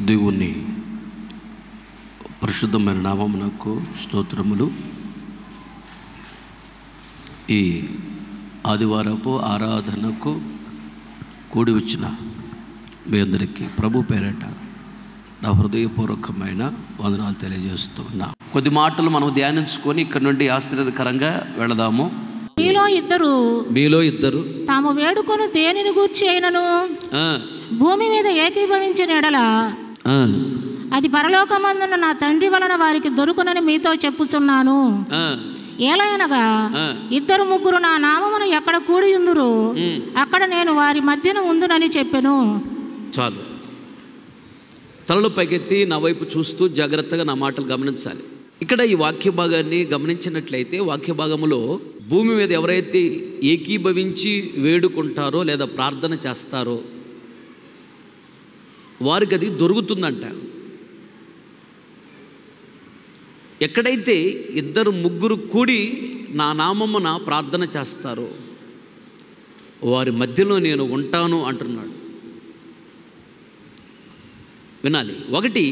దేవుని పరిశుద్ధమైన నామమునకు స్తోత్రములు. ఈ ఆదివారపు ఆరాధనకు కూడి వచ్చిన మీ అందరికీ ప్రభు పేరట నా హృదయపూర్వకమైన వందనాలు తెలియజేస్తున్నా. కొద్ది మాటలు మనం ధ్యానించుకొని ఇక్కడ నుండి ఆశీర్వాదకరంగా వెళదాము. మీలో ఇద్దరు తాము వేడుకొని దేనిని గూర్చి అయినను భూమి మీద ఏకీభవించిన ఎడల అది పరలోకమందున్న నా తండ్రి వలన వారికి దొరుకునని మీతో చెప్పుచున్నాను. ఏలయనగా ఇద్దరు ముగ్గురు నా నామమున ఎక్కడ కూడి ఉందురు అక్కడ నేను వారి మధ్యన ఉందునని చెప్పెను. చాలు. తలలు పైకెత్తి నా వైపు చూస్తూ జాగ్రత్తగా నా మాటలు గమనించాలి. ఇక్కడ ఈ వాక్య భాగాన్ని గమనించినట్లయితే వాక్య భాగములో భూమి మీద ఎవరైతే ఏకీభవించి వేడుకుంటారో లేదా ప్రార్థన చేస్తారో వారికి అది దొరుకుతుందంట. ఎక్కడైతే ఇద్దరు ముగ్గురు కూడి నా నామమున ప్రార్థన చేస్తారో వారి మధ్యలో నేను ఉంటాను అంటున్నాడు. వినాలి. ఒకటి,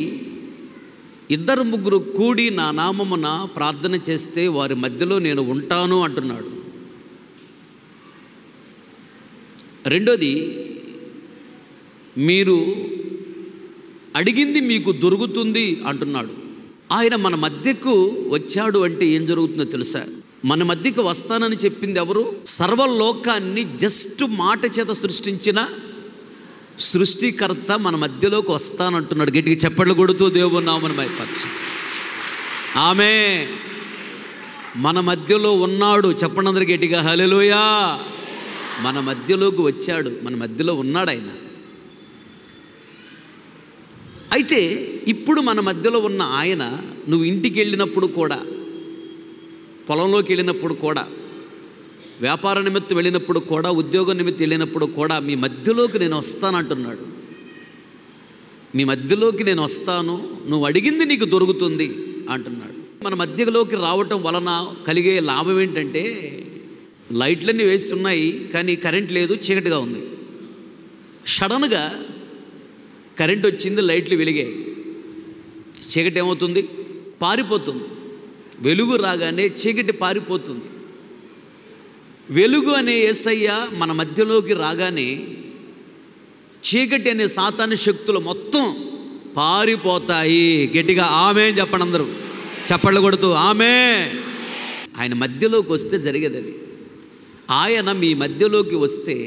ఇద్దరు ముగ్గురు కూడి నా నామమున ప్రార్థన చేస్తే వారి మధ్యలో నేను ఉంటాను అంటున్నాడు. రెండోది, మీరు అడిగింది మీకు దొరుకుతుంది అంటున్నాడు. ఆయన మన మధ్యకు వచ్చాడు అంటే ఏం జరుగుతుందో తెలుసా? మన మధ్యకు వస్తానని చెప్పింది ఎవరు? సర్వలోకాన్ని జస్ట్ మాట చేత సృష్టించిన సృష్టికర్త మన మధ్యలోకి వస్తానంటున్నాడు. గట్టిగా చప్పట్లు కొడుతూ దేవుని నామమున మహిమపరచు. ఆమె మన మధ్యలో ఉన్నాడు. చెప్పండి అందరూ గట్టిగా హల్లెలూయా. మన మధ్యలోకి వచ్చాడు, మన మధ్యలో ఉన్నాడు ఆయన. అయితే ఇప్పుడు మన మధ్యలో ఉన్న ఆయన నువ్వు ఇంటికి వెళ్ళినప్పుడు కూడా, పొలంలోకి వెళ్ళినప్పుడు కూడా, వ్యాపార నిమిత్తం వెళ్ళినప్పుడు కూడా, ఉద్యోగం నిమిత్తం వెళ్ళినప్పుడు కూడా మీ మధ్యలోకి నేను వస్తానంటున్నాడు. మీ మధ్యలోకి నేను వస్తాను, నువ్వు అడిగింది నీకు దొరుకుతుంది అంటున్నాడు. మన మధ్యలోకి రావటం వలన కలిగే లాభం ఏంటంటే, లైట్లన్నీ వేసి ఉన్నాయి కానీ కరెంట్ లేదు, చీకటిగా ఉంది. సడన్గా కరెంట్ వచ్చింది, లైట్లు వెలిగాయి, చీకటి ఏమవుతుంది? పారిపోతుంది. వెలుగు రాగానే చీకటి పారిపోతుంది. వెలుగు అనే యేసయ్య మన మధ్యలోకి రాగానే చీకటి అనే సాతాను శక్తులు మొత్తం పారిపోతాయి. గట్టిగా ఆమేన్ చెప్పండి అందరూ, చప్పట్లు కొడుతూ ఆమె. ఆయన మధ్యలోకి వస్తే జరిగేది అది. ఆయన మీ మధ్యలోకి వస్తే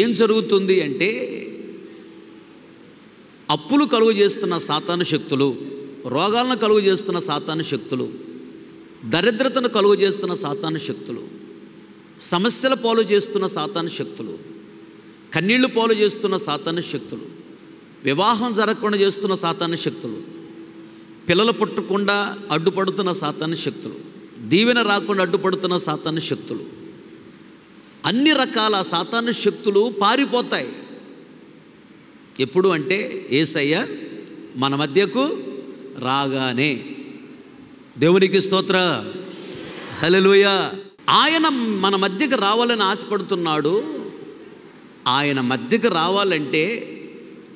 ఏం జరుగుతుంది అంటే, అప్పులు కలుగు చేస్తున్న సాతాను శక్తులు, రోగాలను కలుగు చేస్తున్న సాతాను శక్తులు, దరిద్రతను కలుగు చేస్తున్న సాతాను శక్తులు, సమస్యల పాలు చేస్తున్న సాతాను శక్తులు, కన్నీళ్లు పాలు చేస్తున్న సాతాను శక్తులు, వివాహం జరగకుండా చేస్తున్న సాతాను శక్తులు, పిల్లలు పుట్టకుండా అడ్డుపడుతున్న సాతాను శక్తులు, దీవెన రాకుండా అడ్డుపడుతున్న సాతాను శక్తులు, అన్ని రకాల సాతాను శక్తులు పారిపోతాయి. ఎప్పుడు అంటే యేసయ్య మన మధ్యకు రాగానే. దేవునికి స్తోత్ర, హల్లెలూయా. ఆయన మన మధ్యకు రావాలని ఆశపడుతున్నాడు. ఆయన మధ్యకు రావాలంటే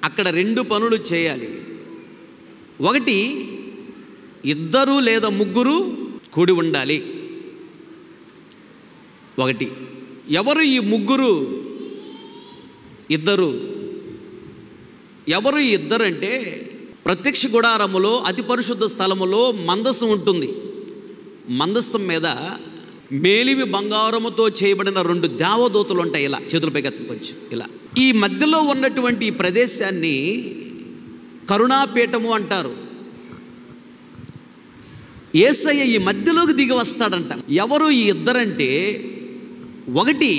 అక్కడ రెండు పనులు చేయాలి. ఒకటి, ఇద్దరు లేదా ముగ్గురు కూడి ఉండాలి. ఒకటి, ఎవరు ఈ ముగ్గురు? ఇద్దరు. ఎవరు ఈ ఇద్దరు అంటే, ప్రత్యక్ష గుడారములో అతి పరిశుద్ధ స్థలములో మందసం ఉంటుంది. మందస్థం మీద మేలిమి బంగారముతో చేయబడిన 2 దేవదూతలు ఉంటాయి. ఇలా చేతులపైకి కొంచెం ఇలా. ఈ మధ్యలో ఉన్నటువంటి ఈ ప్రదేశాన్ని కరుణాపీఠము అంటారు. యేసయ్య ఈ మధ్యలోకి దిగి వస్తాడంట. ఎవరు ఈ ఇద్దరంటే, ఒకటి,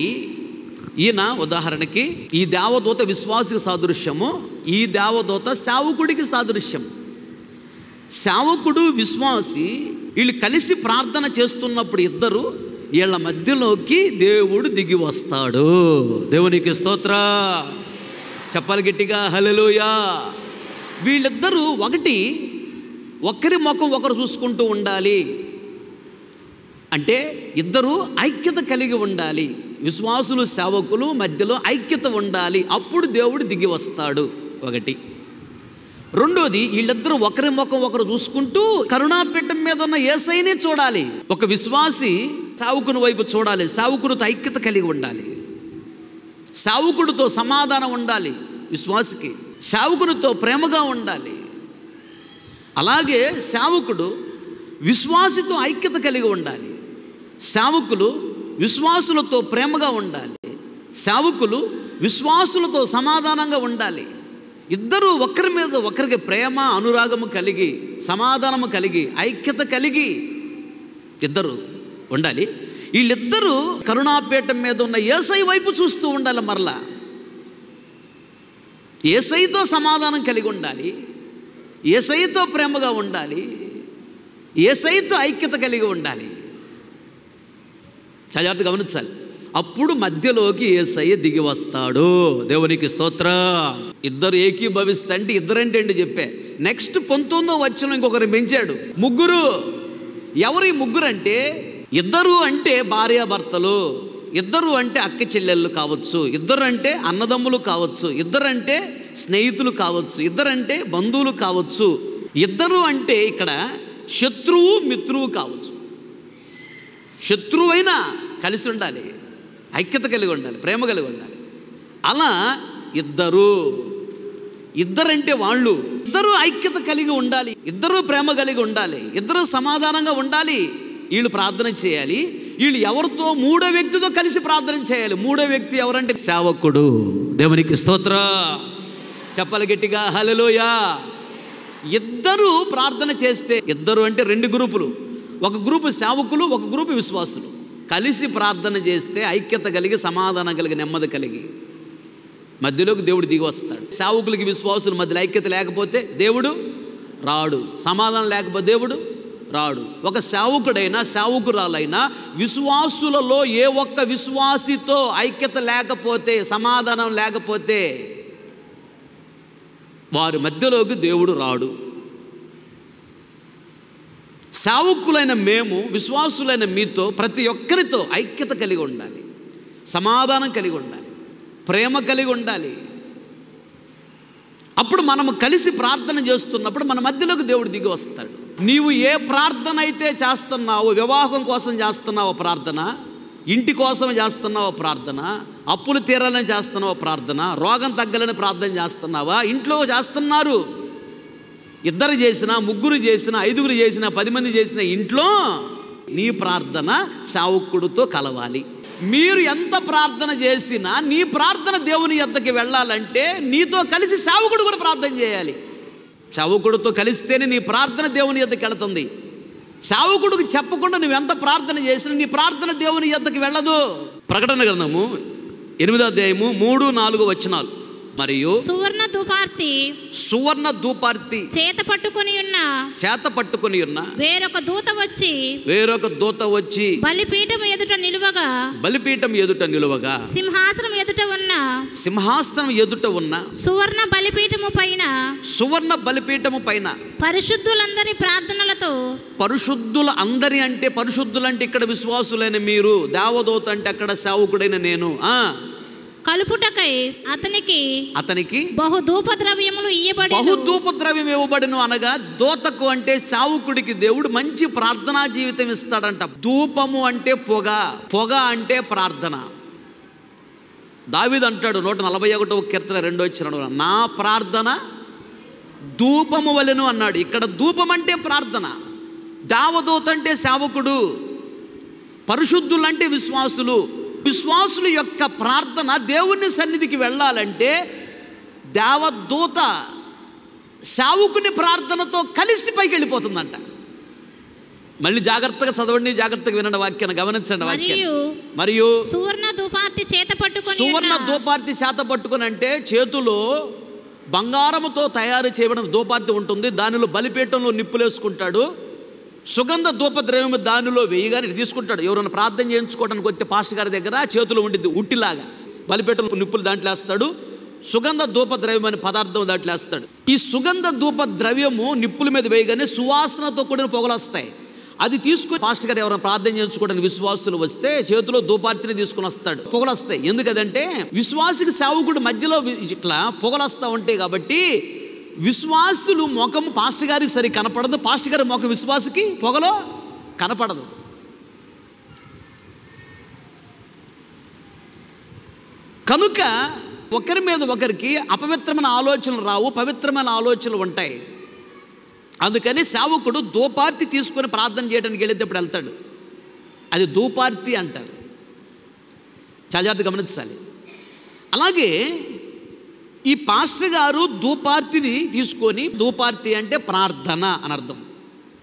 ఈయన ఉదాహరణకి ఈ దేవదూత విశ్వాసికి సాదృశ్యము, ఈ దేవదూత సేవకుడికి సాదృశ్యం. సేవకుడు, విశ్వాసి వీళ్ళు కలిసి ప్రార్థన చేస్తున్నప్పుడు ఇద్దరు, వీళ్ళ మధ్యలోకి దేవుడు దిగి వస్తాడు. దేవునికి స్తోత్ర, చెప్పాలి గట్టిగా హల్లెలూయా. వీళ్ళిద్దరూ ఒకటి, ఒకరి ముఖం ఒకరు చూసుకుంటూ ఉండాలి. అంటే ఇద్దరు ఐక్యత కలిగి ఉండాలి. విశ్వాసులు సేవకులు మధ్యలో ఐక్యత ఉండాలి. అప్పుడు దేవుడు దిగి వస్తాడు. ఒకటి. రెండోది, వీళ్ళిద్దరూ ఒకరి ముఖం ఒకరు చూసుకుంటూ కరుణాపీఠం మీద ఉన్న యేసయ్యనే చూడాలి. ఒక విశ్వాసి సేవకుని వైపు చూడాలి, సేవకునితో ఐక్యత కలిగి ఉండాలి, సేవకుడితో సమాధానం ఉండాలి, విశ్వాసికి సేవకునితో ప్రేమగా ఉండాలి. అలాగే సేవకుడు విశ్వాసితో ఐక్యత కలిగి ఉండాలి, సేవకులు విశ్వాసులతో ప్రేమగా ఉండాలి, సేవకులు విశ్వాసులతో సమాధానంగా ఉండాలి. ఇద్దరు ఒకరి మీద ఒకరికి ప్రేమ అనురాగము కలిగి, సమాధానము కలిగి, ఐక్యత కలిగి ఇద్దరు ఉండాలి. వీళ్ళిద్దరూ కరుణాపీఠం మీద ఉన్న యేసయ్య వైపు చూస్తూ ఉండాలి. మరలా యేసయ్యతో సమాధానం కలిగి ఉండాలి, యేసయ్యతో ప్రేమగా ఉండాలి, యేసయ్యతో ఐక్యత కలిగి ఉండాలి. జాగ్రత్తగా గమనించాలి. అప్పుడు మధ్యలోకి యేసయ్య దిగి వస్తాడు. దేవునికి స్తోత్రం. ఇద్దరు ఏకీభవిస్తే అంటే ఇద్దరంటే ఏంటి చెప్పే. నెక్స్ట్ 19వ వచనం ఇంకొకరు పెంచాడు, ముగ్గురు. ఎవరు ఈ ముగ్గురు అంటే, ఇద్దరు అంటే భార్యాభర్తలు, ఇద్దరు అంటే అక్క చెల్లెళ్ళు కావచ్చు, ఇద్దరు అంటే అన్నదమ్ములు కావచ్చు, ఇద్దరు అంటే స్నేహితులు కావచ్చు, ఇద్దరంటే బంధువులు కావచ్చు, ఇద్దరు అంటే ఇక్కడ శత్రువు మిత్రువు కావచ్చు. శత్రువైనా కలిసి ఉండాలి, ఐక్యత కలిగి ఉండాలి, ప్రేమ కలిగి ఉండాలి. అలా ఇద్దరంటే వాళ్ళు ఇద్దరు ఐక్యత కలిగి ఉండాలి, ఇద్దరు ప్రేమ కలిగి ఉండాలి, ఇద్దరు సమాధానంగా ఉండాలి. వీళ్ళు ప్రార్థన చేయాలి. వీళ్ళు ఎవరితో? మూడో వ్యక్తితో కలిసి ప్రార్థన చేయాలి. మూడో వ్యక్తి ఎవరంటే సేవకుడు. దేవునికి స్తోత్రం. చెప్పాలి గట్టిగా హల్లెలూయా. ఇద్దరు ప్రార్థన చేస్తే, ఇద్దరు అంటే 2 గ్రూపులు, ఒక గ్రూపు సేవకులు, ఒక గ్రూపు విశ్వాసులు కలిసి ప్రార్థన చేస్తే ఐక్యత కలిగి, సమాధానం కలిగి, నెమ్మది కలిగి మధ్యలోకి దేవుడు దిగి వస్తాడు. సేవకులకి విశ్వాసుల మధ్యలో ఐక్యత లేకపోతే దేవుడు రాడు, సమాధానం లేకపోతే దేవుడు రాడు. ఒక సేవకుడైనా సేవకురాలైనా విశ్వాసులలో ఏ ఒక్క విశ్వాసితో ఐక్యత లేకపోతే, సమాధానం లేకపోతే వారి మధ్యలోకి దేవుడు రాడు. సేవకులైన మేము, విశ్వాసులైన మీతో, ప్రతి ఒక్కరితో ఐక్యత కలిగి ఉండాలి, సమాధానం కలిగి ఉండాలి, ప్రేమ కలిగి ఉండాలి. అప్పుడు మనము కలిసి ప్రార్థన చేస్తున్నప్పుడు మన మధ్యలోకి దేవుడు దిగి వస్తాడు. నీవు ఏ ప్రార్థన అయితే చేస్తున్నావో, వివాహం కోసం చేస్తున్నావో ప్రార్థన, ఇంటి కోసం చేస్తున్నావో ప్రార్థన, అప్పులు తీరాలని చేస్తున్నావో ప్రార్థన, రోగం తగ్గాలని ప్రార్థన చేస్తున్నావా? ఇంట్లో చేస్తున్నారు. ఇద్దరు చేసినా, ముగ్గురు చేసినా, 5గురు చేసినా, 10 మంది చేసినా ఇంట్లో నీ ప్రార్థన సేవకుడితో కలవాలి. మీరు ఎంత ప్రార్థన చేసినా నీ ప్రార్థన దేవుని యొద్దకి వెళ్ళాలంటే నీతో కలిసి సేవకుడు కూడా ప్రార్థన చేయాలి. సేవకుడితో కలిస్తేనే నీ ప్రార్థన దేవుని యొద్దకి వెళుతుంది. సేవకుడికి చెప్పకుండా నువ్వు ఎంత ప్రార్థన చేసినా నీ ప్రార్థన దేవుని యొద్దకి వెళ్ళదు. ప్రకటన గ్రంథము 8వ అధ్యాయము 3, 4 వచనాలు. మరియు సువర్ణ ధూపార్తి చేత పట్టుకొని ఉన్న వేరొక దూత వచ్చి బలిపీఠం ఎదుట నిలువగా సింహాసనం ఎదుట ఉన్న సువర్ణ బలిపీఠము పైన పరిశుద్ధుల అందరి అంటే పరిశుద్ధులంటే ఇక్కడ విశ్వాసులైన మీరు, దేవదూత అంటే అక్కడ సేవకుడైన నేను కలుపుటకై అతనికి బహుధూప ద్రవ్యం ఇవ్వబడును. అనగా దూతకు అంటే సేవకుడికి దేవుడు మంచి ప్రార్థనా జీవితం ఇస్తాడంట. ధూపము అంటే పొగ అంటే ప్రార్థన. దావీదు అంటాడు 141వ కీర్తన 2వ వచనంలో, నా ప్రార్థన ధూపము వలెను అన్నాడు. ఇక్కడ ధూపం అంటే ప్రార్థన, దేవదూత అంటే సేవకుడు, పరిశుద్ధులంటే విశ్వాసుల యొక్క ప్రార్థన దేవుని సన్నిధికి వెళ్ళాలంటే దేవదూత సేవకుని ప్రార్థనతో కలిసి పైకి వెళ్ళిపోతుందంట. మళ్ళీ జాగ్రత్తగా చదవండి, జాగ్రత్తగా వినండి వాక్యాన్ని, గమనించండి వాక్యాన్ని. మరియు సువర్ణ ధూపార్తి చేత పట్టుకుని అంటే చేతిలో బంగారముతో తయారు చేయబడిన ధూపార్తి ఉంటుంది. దానిలో బలిపీఠంలో నిప్పులేసుకుంటాడు. సుగంధ ధూపద్రవ్యం దానిలో వేయగానే తీసుకుంటాడు. ఎవరైనా ప్రార్థన చేయించుకోవడానికి వచ్చే పాస్టర్ గారి దగ్గర చేతులు ఉండిద్ది ఉట్టిలాగా, బలిపీఠంలో నిప్పులు దాంట్లో వేస్తాడు. సుగంధ ధూపద్రవ్యం అనే పదార్థం దాంట్లో వేస్తాడు. ఈ సుగంధ ధూపద్రవ్యము నిప్పుల మీద వేయగానే సువాసనతో కూడిన పొగలు వస్తాయి. అది తీసుకొని పాస్టర్ గారు ఎవరైనా ప్రార్థన చేయించుకోవడానికి విశ్వాసులు వస్తే చేతిలో ధూపార్తిని తీసుకుని వస్తాడు. పొగలొస్తాయి. ఎందుకదంటే విశ్వాసికి సేవకుడు మధ్యలో ఇట్లా పొగలొస్తా ఉంటాయి కాబట్టి విశ్వాసులు ముఖం పాస్టర్ గారికి సరి కనపడదు, పాస్టర్ గారి ముఖం విశ్వాసికి పొగలో కనపడదు. కనుక ఒకరి మీద ఒకరికి అపవిత్రమైన ఆలోచనలు రావు, పవిత్రమైన ఆలోచనలు ఉంటాయి. అందుకని సేవకుడు ధూపార్తి తీసుకొని ప్రార్థన చేయడానికి వెళ్ళేటప్పుడు వెళ్తాడు. అది ధూపార్తి అంటారు. చాలా జాగ్రత్తగా గమనించాలి. అలాగే ఈ పాస్టర్ గారు ధూపార్తిని తీసుకొని, ధూపార్తి అంటే ప్రార్థన అని అర్థం,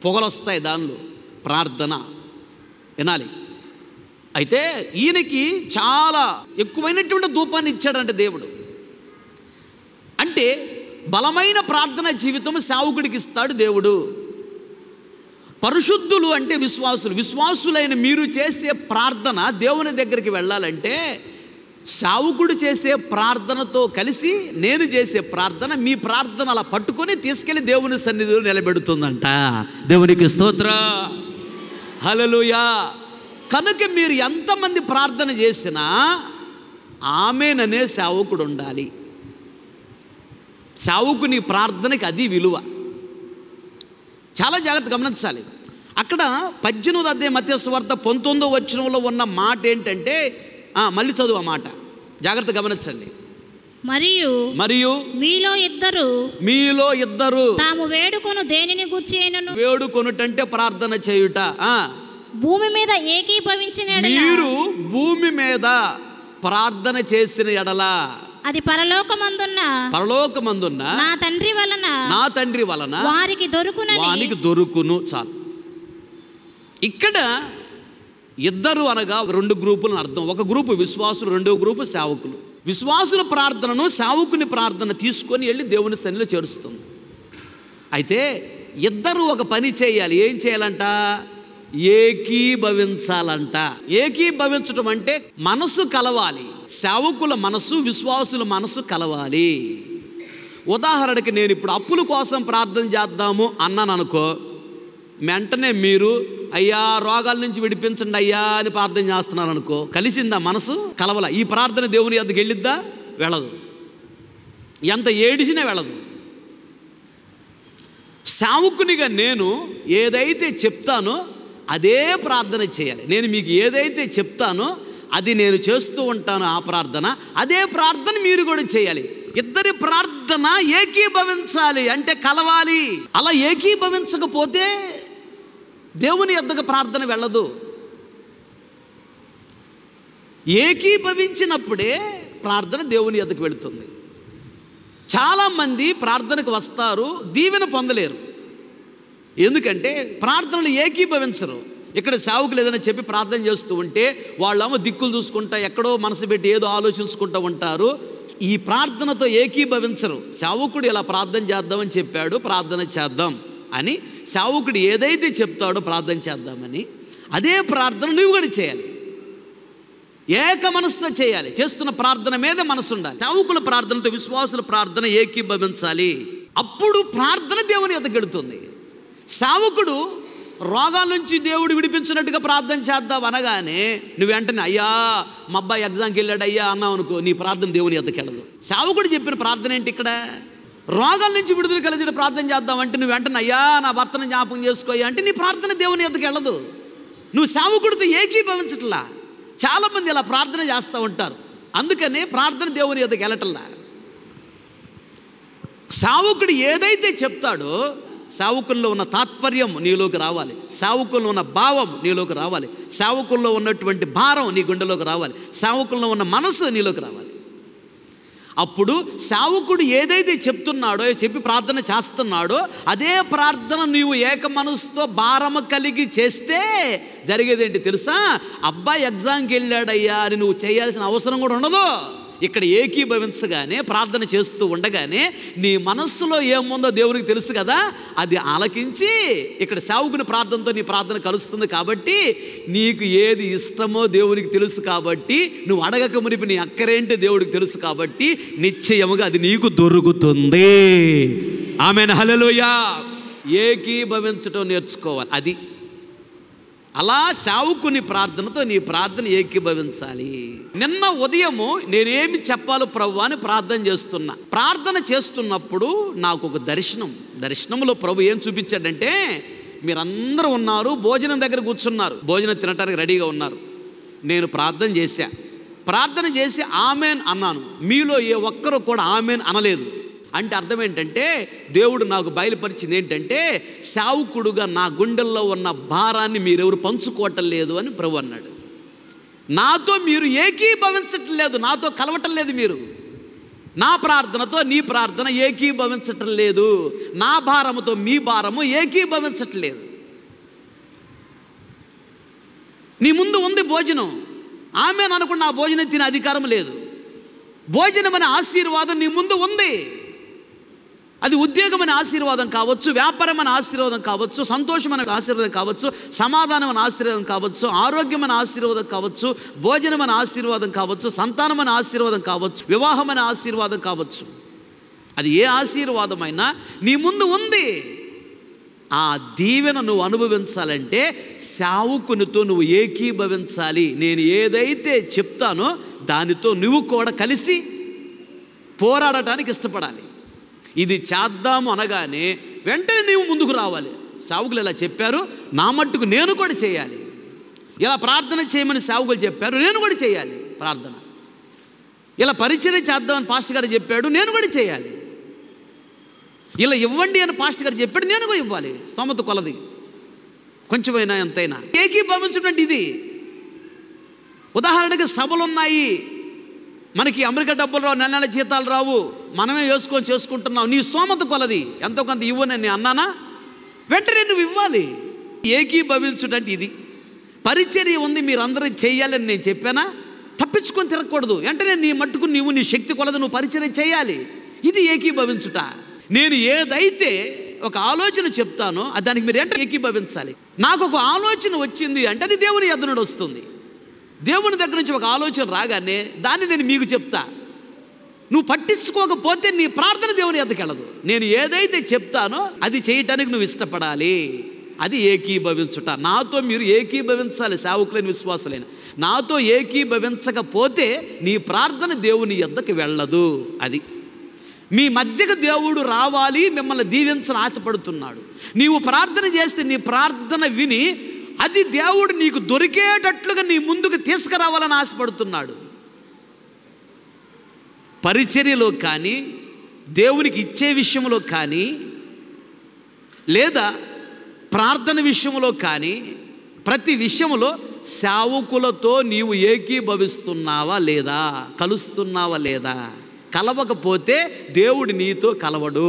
పొగలు వస్తాయి దానిలో, ప్రార్థన వినాలి. అయితే ఈయనకి చాలా ఎక్కువైనటువంటి ధూపాన్ని ఇచ్చాడంటే దేవుడు. అంటే బలమైన ప్రార్థన జీవితం సేవకుడికి ఇస్తాడు దేవుడు. పరిశుద్ధులు అంటే విశ్వాసులు, విశ్వాసులైన మీరు చేసే ప్రార్థన దేవుని దగ్గరికి వెళ్ళాలంటే సేవకుడు చేసే ప్రార్థనతో కలిసి నేను చేసే ప్రార్థన, మీ ప్రార్థన అలా పట్టుకొని తీసుకెళ్ళి దేవుని సన్నిధిలో నిలబెడుతుందంట. దేవునికి స్తోత్రం, హల్లెలూయా. కనుక మీరు ఎంతమంది ప్రార్థన చేసినా ఆమేననే సేవకుడు ఉండాలి. సేవకుని ప్రార్థనకి అది విలువ. చాలా జాగ్రత్త గమనించాలి. అక్కడ 18వ అధ్యాయం మత్తయి సువార్త 19వ వచనంలో ఉన్న మాట ఏంటంటే, మళ్ళీ చదువు ఆ మాట, జాగ్రత్త గమనించండి. మరియు మీలో ఇద్దరు తాము వేడుకొను దేనిని గూర్చి అయినను, వేడుకొనుటంటే ప్రార్థన చేయుట, భూమి మీద ఏకీభవించిన మీరు భూమి మీద ప్రార్థన చేసిన ఎడల అది పరలోకమందున్న నా తండ్రి వలన వారికి దొరుకును. చాలు. ఇక్కడ ఇద్దరు అనగా రెండు గ్రూపులను అర్థం. ఒక గ్రూపు విశ్వాసులు, రెండో గ్రూపు సేవకులు. విశ్వాసుల ప్రార్థనను సేవకుని ప్రార్థన తీసుకొని వెళ్ళి దేవుని సన్నిధిలో చేరుస్తుంది. అయితే ఇద్దరు ఒక పని చేయాలి. ఏం చేయాలంట? ఏకీభవించాలంట. ఏకీభవించడం అంటే మనసు కలవాలి. సేవకుల మనసు, విశ్వాసుల మనసు కలవాలి. ఉదాహరణకి నేను ఇప్పుడు అప్పుల కోసం ప్రార్థన చేద్దాము అన్నాను అనుకో, వెంటనే మీరు అయ్యా రోగాల నుంచి విడిపించండి అయ్యా అని ప్రార్థన చేస్తున్నారు అనుకో, కలిసిందా మనసు? కలవల. ఈ ప్రార్థన దేవుని వద్దకు వెళ్ళిద్దా? వెళ్ళదు. ఎంత ఏడిసినా వెళ్ళదు. సేవకునిగా నేను ఏదైతే చెప్తానో అదే ప్రార్థన చేయాలి. నేను మీకు ఏదైతే చెప్తానో అది నేను చేస్తూ ఉంటాను. ఆ ప్రార్థన, అదే ప్రార్థన మీరు కూడా చేయాలి. ఇద్దరి ప్రార్థన ఏకీభవించాలి, అంటే కలవాలి. అలా ఏకీభవించకపోతే దేవుని యొద్దకు ప్రార్థన వెళ్ళదు. ఏకీభవించినప్పుడే ప్రార్థన దేవుని యొద్దకు వెళుతుంది. చాలామంది ప్రార్థనకు వస్తారు, దీవెన పొందలేరు. ఎందుకంటే ప్రార్థనలు ఏకీభవించరు. ఇక్కడ సేవకులు ఏదైనా చెప్పి ప్రార్థన చేస్తూ ఉంటే వాళ్ళేమో దిక్కులు చూసుకుంటా ఎక్కడో మనసు పెట్టి ఏదో ఆలోచించుకుంటూ ఉంటారు. ఈ ప్రార్థనతో ఏకీభవించరు. సేవకుడు ఇలా ప్రార్థన చేద్దామని చెప్పాడు, ప్రార్థన చేద్దాం అని. సేవకుడు ఏదైతే చెప్తాడో ప్రార్థన చేద్దామని, అదే ప్రార్థన నువ్వు కూడా చేయాలి. ఏక మనసుతో చేయాలి. చేస్తున్న ప్రార్థన మీద మనసు ఉండాలి. సేవకుల ప్రార్థనతో విశ్వాసుల ప్రార్థన ఏకీభవించాలి. అప్పుడు ప్రార్థన దేవుని యొద్దకు వెళుతుంది. సేవకుడు రోగాల నుంచి దేవుడు విడిపించినట్టుగా ప్రార్థన చేద్దాం అనగానే నువ్వు వెంటనే అయ్యా మా అబ్బాయి ఎగ్జామ్కి వెళ్ళాడు అయ్యా అన్నావు అనుకో, నీ ప్రార్థన దేవుని యొద్దకు వెళ్ళదు. సేవకుడు చెప్పిన ప్రార్థన ఏంటి? ఇక్కడ రోగాల నుంచి విడుదల కలిగి ప్రార్థన చేద్దామంటే నువ్వు వెంటనే అయ్యా నా భర్తను జ్ఞాపకం చేసుకోయ్యా అంటే నీ ప్రార్థన దేవుని యొద్దకు వెళ్ళదు. నువ్వు సేవకుడితో ఏకీభవించట్లా. చాలామంది ఇలా ప్రార్థన చేస్తూ ఉంటారు, అందుకనే ప్రార్థన దేవుని యొద్దకు వెళ్ళటల్లా. సేవకుడు ఏదైతే చెప్తాడో సేవకుల్లో ఉన్న తాత్పర్యం నీలోకి రావాలి, సేవకుల్లో ఉన్న భావం నీలోకి రావాలి, సేవకుల్లో ఉన్నటువంటి భారం నీ గుండెలోకి రావాలి, సేవకుల్లో ఉన్న మనసు నీలోకి రావాలి. అప్పుడు సేవకుడు ఏదైతే చెప్తున్నాడో, చెప్పి ప్రార్థన చేస్తున్నాడో అదే ప్రార్థన నీవు ఏక మనసుతో భారము కలిగి చేస్తే జరిగేదేంటి తెలుసా? అబ్బాయి ఎగ్జామ్కి వెళ్ళాడయ్యా అని నువ్వు చేయాల్సిన అవసరం కూడా ఉండదు. ఇక్కడ ఏకీభవించగానే ప్రార్థన చేస్తూ ఉండగానే నీ మనస్సులో ఏముందో దేవునికి తెలుసు కదా, అది ఆలకించి ఇక్కడ సేవకుని ప్రార్థనతో నీ ప్రార్థన కలుస్తుంది. కాబట్టి నీకు ఏది ఇష్టమో దేవునికి తెలుసు. కాబట్టి నువ్వు అడగక మునిపి నీ అక్కరేంటి దేవుడికి తెలుసు. కాబట్టి నిశ్చయముగా అది నీకు దొరుకుతుంది. ఆమేన్, హల్లెలూయా. ఏకీభవించడం నేర్చుకోవాలి. అది అలా సేవకుని ప్రార్థనతో నీ ప్రార్థన ఏకీభవించాలి. నిన్న ఉదయము నేనేమి చెప్పాలో ప్రభు అని ప్రార్థన చేస్తున్నా. ప్రార్థన చేస్తున్నప్పుడు నాకు ఒక దర్శనంలో ప్రభు ఏం చూపించాడంటే, మీరందరూ ఉన్నారు, భోజనం దగ్గర కూర్చున్నారు, భోజనం తినడానికి రెడీగా ఉన్నారు. నేను ప్రార్థన చేసి ఆమెన్ అన్నాను. మీలో ఏ ఒక్కరు కూడా ఆమెన్ అనలేదు. అంటే అర్థం ఏంటంటే, దేవుడు నాకు బయలుపరిచింది ఏంటంటే, సేవకుడుగా నా గుండెల్లో ఉన్న భారాన్ని మీరెవరు పంచుకోవటం లేదు అని ప్రభు అన్నాడు. నాతో మీరు ఏకీభవించటం లేదు, నాతో కలవటం లేదు. మీరు నా ప్రార్థనతో నీ ప్రార్థన ఏకీభవించటం లేదు, నా భారముతో మీ భారము ఏకీభవించటం లేదు. నీ ముందు ఉంది భోజనం, ఆమె అనుకున్న ఆ భోజనం తినే అధికారం లేదు. భోజనం అనే ఆశీర్వాదం నీ ముందు ఉంది. అది ఉద్యోగమైన ఆశీర్వాదం కావచ్చు, వ్యాపారమైన ఆశీర్వాదం కావచ్చు, సంతోషమైన ఆశీర్వాదం కావచ్చు, సమాధానమైన ఆశీర్వాదం కావచ్చు, ఆరోగ్యమైన ఆశీర్వాదం కావచ్చు, భోజనమైన ఆశీర్వాదం కావచ్చు, సంతానమైన ఆశీర్వాదం కావచ్చు, వివాహమైన ఆశీర్వాదం కావచ్చు. అది ఏ ఆశీర్వాదమైనా నీ ముందు ఉంది. ఆ దీవెన నువ్వు అనుభవించాలంటే సేవకునితో నువ్వు ఏకీభవించాలి. నేను ఏదైతే చెప్తానో దానితో నువ్వు కూడా కలిసి పోరాడటానికి ఇష్టపడాలి. ఇది చేద్దాము అనగానే వెంటనే నీవు ముందుకు రావాలి. సేవకులు ఇలా చెప్పారు, నా మట్టుకు నేను కూడా చేయాలి. ఇలా ప్రార్థన చేయమని సేవకులు చెప్పారు, నేను కూడా చేయాలి ప్రార్థన. ఇలా పరిచర్య చేద్దామని పాస్టర్ గారు చెప్పాడు, నేను కూడా చేయాలి. ఇలా ఇవ్వండి అని పాస్టర్ గారు చెప్పాడు, నేను కూడా ఇవ్వాలి. స్తోమత కొలది, కొంచెమైనా ఎంతైనా ఏకీభవించడం. ఇది ఉదాహరణకి సభలు ఉన్నాయి, మనకి అమెరికా డబ్బులు రావు, నెల నెల జీతాలు రావు, మనమే చేసుకుంటున్నావు. నీ స్తోమత కొలది ఎంతో కొంత ఇవ్వనని అన్నానా, వెంటనే నువ్వు ఇవ్వాలి. ఏకీభవించుడంటే ఇది. పరిచర్య ఉంది, మీరందరూ చేయాలని నేను చెప్పానా, తప్పించుకొని తిరగకూడదు. వెంటనే నీ మట్టుకు నీ శక్తి కొలది నువ్వు పరిచర్య చేయాలి. ఇది ఏకీభవించుట. నేను ఏదైతే ఒక ఆలోచన చెప్తానో దానికి మీరు ఏంటో ఏకీభవించాలి. నాకు ఒక ఆలోచన వచ్చింది అంటే అది దేవుని యొద్ద నుండి వస్తుంది. దేవుని దగ్గర నుంచి ఒక ఆలోచన రాగానే దాన్ని నేను మీకు చెప్తా. నువ్వు పట్టించుకోకపోతే నీ ప్రార్థన దేవుని యొద్దకు వెళ్ళదు. నేను ఏదైతే చెప్తానో అది చేయటానికి నువ్వు ఇష్టపడాలి. అది ఏకీభవించుట. నాతో మీరు ఏకీభవించాలి. సేవకులైన విశ్వాసులైన నాతో ఏకీభవించకపోతే నీ ప్రార్థన దేవుని యొద్దకు వెళ్ళదు. అది మీ మధ్యకు దేవుడు రావాలి, మిమ్మల్ని దీవించాలని ఆశపడుతున్నాడు. నీవు ప్రార్థన చేస్తే నీ ప్రార్థన విని అది దేవుడు నీకు దొరికేటట్లుగా నీ ముందుకు తీసుకురావాలని ఆశపడుతున్నాడు. పరిచర్యలో కానీ, దేవునికి ఇచ్చే విషయంలో కానీ, లేదా ప్రార్థన విషయంలో కానీ, ప్రతి విషయంలో సేవకులతో నీవు ఏకీభవిస్తున్నావా లేదా, కలుస్తున్నావా లేదా? కలవకపోతే దేవుడు నీతో కలవడు.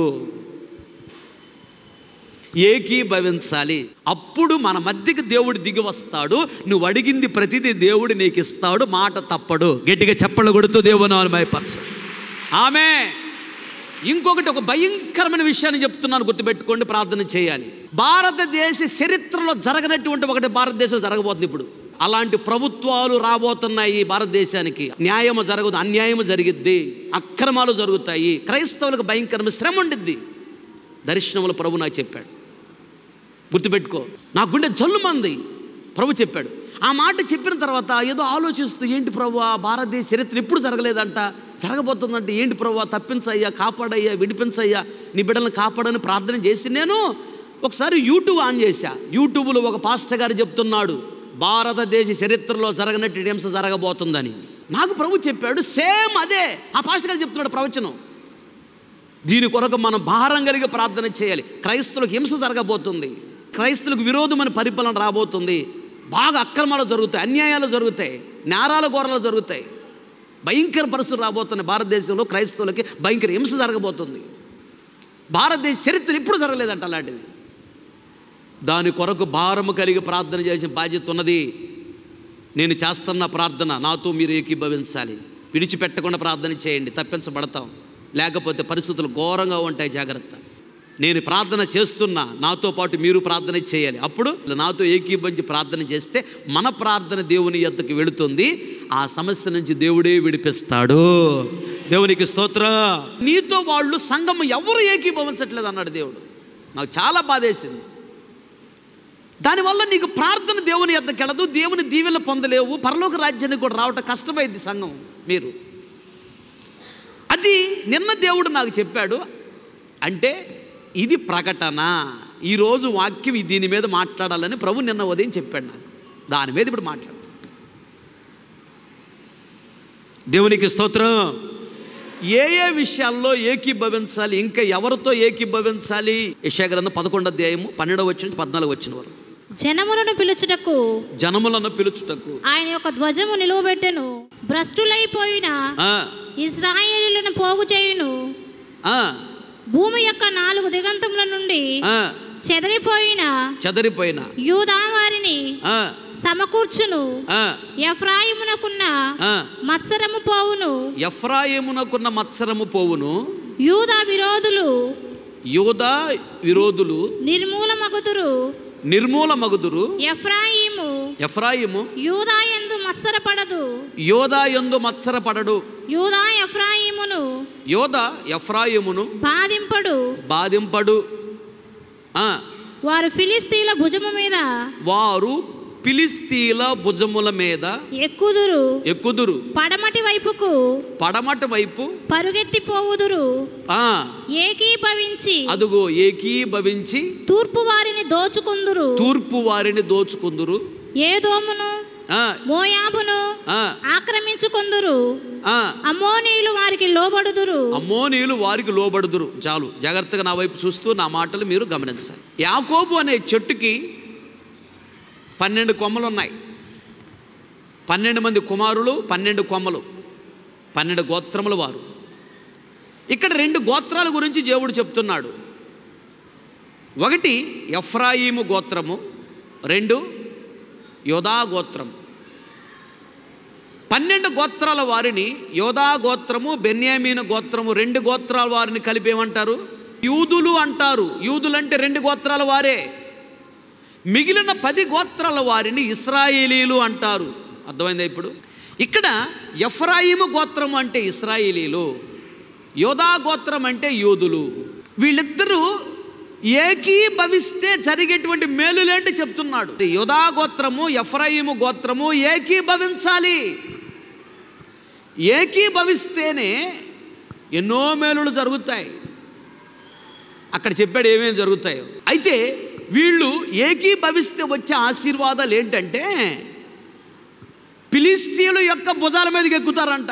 ఏకీభవించాలి. అప్పుడు మన మధ్యకి దేవుడు దిగి వస్తాడు. నువ్వు అడిగింది ప్రతిదీ దేవుడు నీకు ఇస్తాడు. మాట తప్పడు. గట్టిగా చప్పట్లు కొడుతూ దేవుని మహిమపరచు. ఆమె ఇంకొకటి, ఒక భయంకరమైన విషయాన్ని చెప్తున్నాను, గుర్తుపెట్టుకోండి. ప్రార్థన చేయాలి. భారతదేశ చరిత్రలో జరగనటువంటి ఒకటి భారతదేశంలో జరగబోతుంది ఇప్పుడు. అలాంటి ప్రభుత్వాలు రాబోతున్నాయి భారతదేశానికి. న్యాయము జరగదు, అన్యాయము జరిగిద్ది, అక్రమాలు జరుగుతాయి, క్రైస్తవులకు భయంకరమైన శ్రమ ఉండిద్ది. దర్శనములు ప్రభు నాకు చెప్పాడు, గుర్తుపెట్టుకో. నా గుండె జల్లుమంది. ప్రభు చెప్పాడు. ఆ మాట చెప్పిన తర్వాత ఏదో ఆలోచిస్తూ, ఏంటి ప్రభు, భారతదేశ చరిత్ర ఎప్పుడు జరగలేదంట, జరగబోతుందంటే ఏంటి ప్రభు, తప్పించయ్యా, కాపాడయ్యా, విడిపించయ్యా, నీ బిడ్డలను కాపాడని ప్రార్థన చేసి నేను ఒకసారి యూట్యూబ్ ఆన్ చేశా. యూట్యూబ్లో ఒక పాస్టర్ గారు చెప్తున్నాడు, భారతదేశ చరిత్రలో జరగనట్టు హింస జరగబోతుందని. నాకు ప్రభు చెప్పాడు. సేమ్ అదే ఆ పాస్టర్ గారు చెప్తున్నాడు ప్రవచనం. దీని కొరకు మనం భారం కలిగి ప్రార్థన చేయాలి. క్రైస్తవులకు హింస జరగబోతుంది, క్రైస్తవులకు విరోధమైన పరిపాలన రాబోతుంది, బాగా అక్రమాలు జరుగుతాయి, అన్యాయాలు జరుగుతాయి, నేరాల ఘోరాలు జరుగుతాయి, భయంకర పరిస్థితులు రాబోతున్నాయి. భారతదేశంలో క్రైస్తవులకి భయంకర హింస జరగబోతుంది. భారతదేశ చరిత్ర ఎప్పుడు జరగలేదంట అలాంటిది. దాని కొరకు భారము కలిగి ప్రార్థన చేసిన బాధ్యత ఉన్నది. నేను చేస్తున్న ప్రార్థన నాతో మీరు ఏకీభవించాలి. విడిచిపెట్టకుండా ప్రార్థన చేయండి, తప్పించబడతాం. లేకపోతే పరిస్థితులు ఘోరంగా ఉంటాయి, జాగ్రత్త. నేను ప్రార్థన చేస్తున్నా, నాతో పాటు మీరు ప్రార్థన చేయాలి. అప్పుడు నాతో ఏకీభవించి ప్రార్థన చేస్తే మన ప్రార్థన దేవుని యొద్దకు వెళుతుంది. ఆ సమస్య నుంచి దేవుడే విడిపిస్తాడు. దేవునికి స్తోత్రం. నీతో వాళ్ళు సంఘం ఎవరు ఏకీభవించట్లేదు అన్నాడు దేవుడు. నాకు చాలా బాధేసింది. దానివల్ల నీకు ప్రార్థన దేవుని యొద్దకు వెళ్ళదు, దేవుని దీవెనలు పొందలేవు, పరలోక రాజ్యానికి కూడా రావటం కష్టమైంది సంఘం మీరు. అది నిన్న దేవుడు నాకు చెప్పాడు. అంటే ఇది ప్రకటన, ఈరోజు వాక్యం దీని మీద మాట్లాడాలని ప్రభు నిన్న ఉదయం చెప్పాడు నాకు. దాని మీద ఇప్పుడు మాట్లాడు. దేవునికి స్తోత్రం. ఏ ఏ విషయాల్లో ఏకీభవించాలి, ఇంకా ఎవరితో ఏకీభవించాలి? యెషయా గ్రంథం 11వ అధ్యాయము 12వ వచనం 14వ వచనం వరకు. జనములను పిలుచుటకు ఆయన యొక్క ధ్వజము నిలువబెట్టెను, భ్రష్టులైపోయిన ఇశ్రాయేలీయులను పోగు చేయును, భూమి యొక్క 4 దిగంతముల నుండి చెదరిపోయిన యూదా వారిని సమకూర్చును, ఎఫ్రాయిమునకున్న మత్సరము పోవును, యూదా విరోధులు నిర్మూలమగుదురు, ఎఫ్రాయిము యూదా యందు మత్సరపడడు, యూదా ఎఫ్రాయిమును బాధింపడు. వారు ఫిలిస్తీన్ల భుజముల మీద ఎక్కుదురు, పడమటి వైపు పరుగెత్తిపోవుదురు, ఏకీభవించి తూర్పు వారిని దోచుకుందురు, ఏదోమును మోయాబును ఆక్రమించుకొందురు, అమ్మోనీయులు వారికి లోబడుదురు. చాలు, జాగ్రత్తగా నా వైపు చూస్తూ నా మాటలు మీరు గమనించాలి. యాకోబు అనే చెట్టుకి 12 కొమ్మలు ఉన్నాయి. 12 మంది కుమారులు, 12 కొమ్మలు, 12 గోత్రముల వారు. ఇక్కడ 2 గోత్రాల గురించి దేవుడు చెప్తున్నాడు. ఒకటి ఎఫ్రాయిము గోత్రము, 2 యోదా గోత్రం. 12 గోత్రాల వారిని యోదా గోత్రము, బెన్యామీను గోత్రము, 2 గోత్రాల వారిని కలిపి ఏమంటారు? యూదులు అంటారు. యూదులు అంటే 2 గోత్రాల వారే. మిగిలిన 10 గోత్రాల వారిని ఇశ్రాయేలీలు అంటారు. అర్థమైందా ఇప్పుడు? ఇక్కడ ఎఫ్రాయిము గోత్రం అంటే ఇశ్రాయేలీలు, యోదా గోత్రం అంటే యూదులు. వీళ్ళిద్దరూ ఏకీభవిస్తే జరిగేటువంటి మేలులేంటి చెప్తున్నాడు. యోదా గోత్రము, ఎఫ్రాయిము గోత్రము ఏకీభవించాలి. ఏకీభవిస్తేనే ఎన్నో మేలులు జరుగుతాయి. అక్కడ చెప్పాడు ఏమేమి జరుగుతాయో. అయితే వీళ్ళు ఏకీభవిస్తే వచ్చే ఆశీర్వాదాలు ఏంటంటే ఫిలిస్తీయుల యొక్క భుజాల మీదకి ఎక్కుతారంట.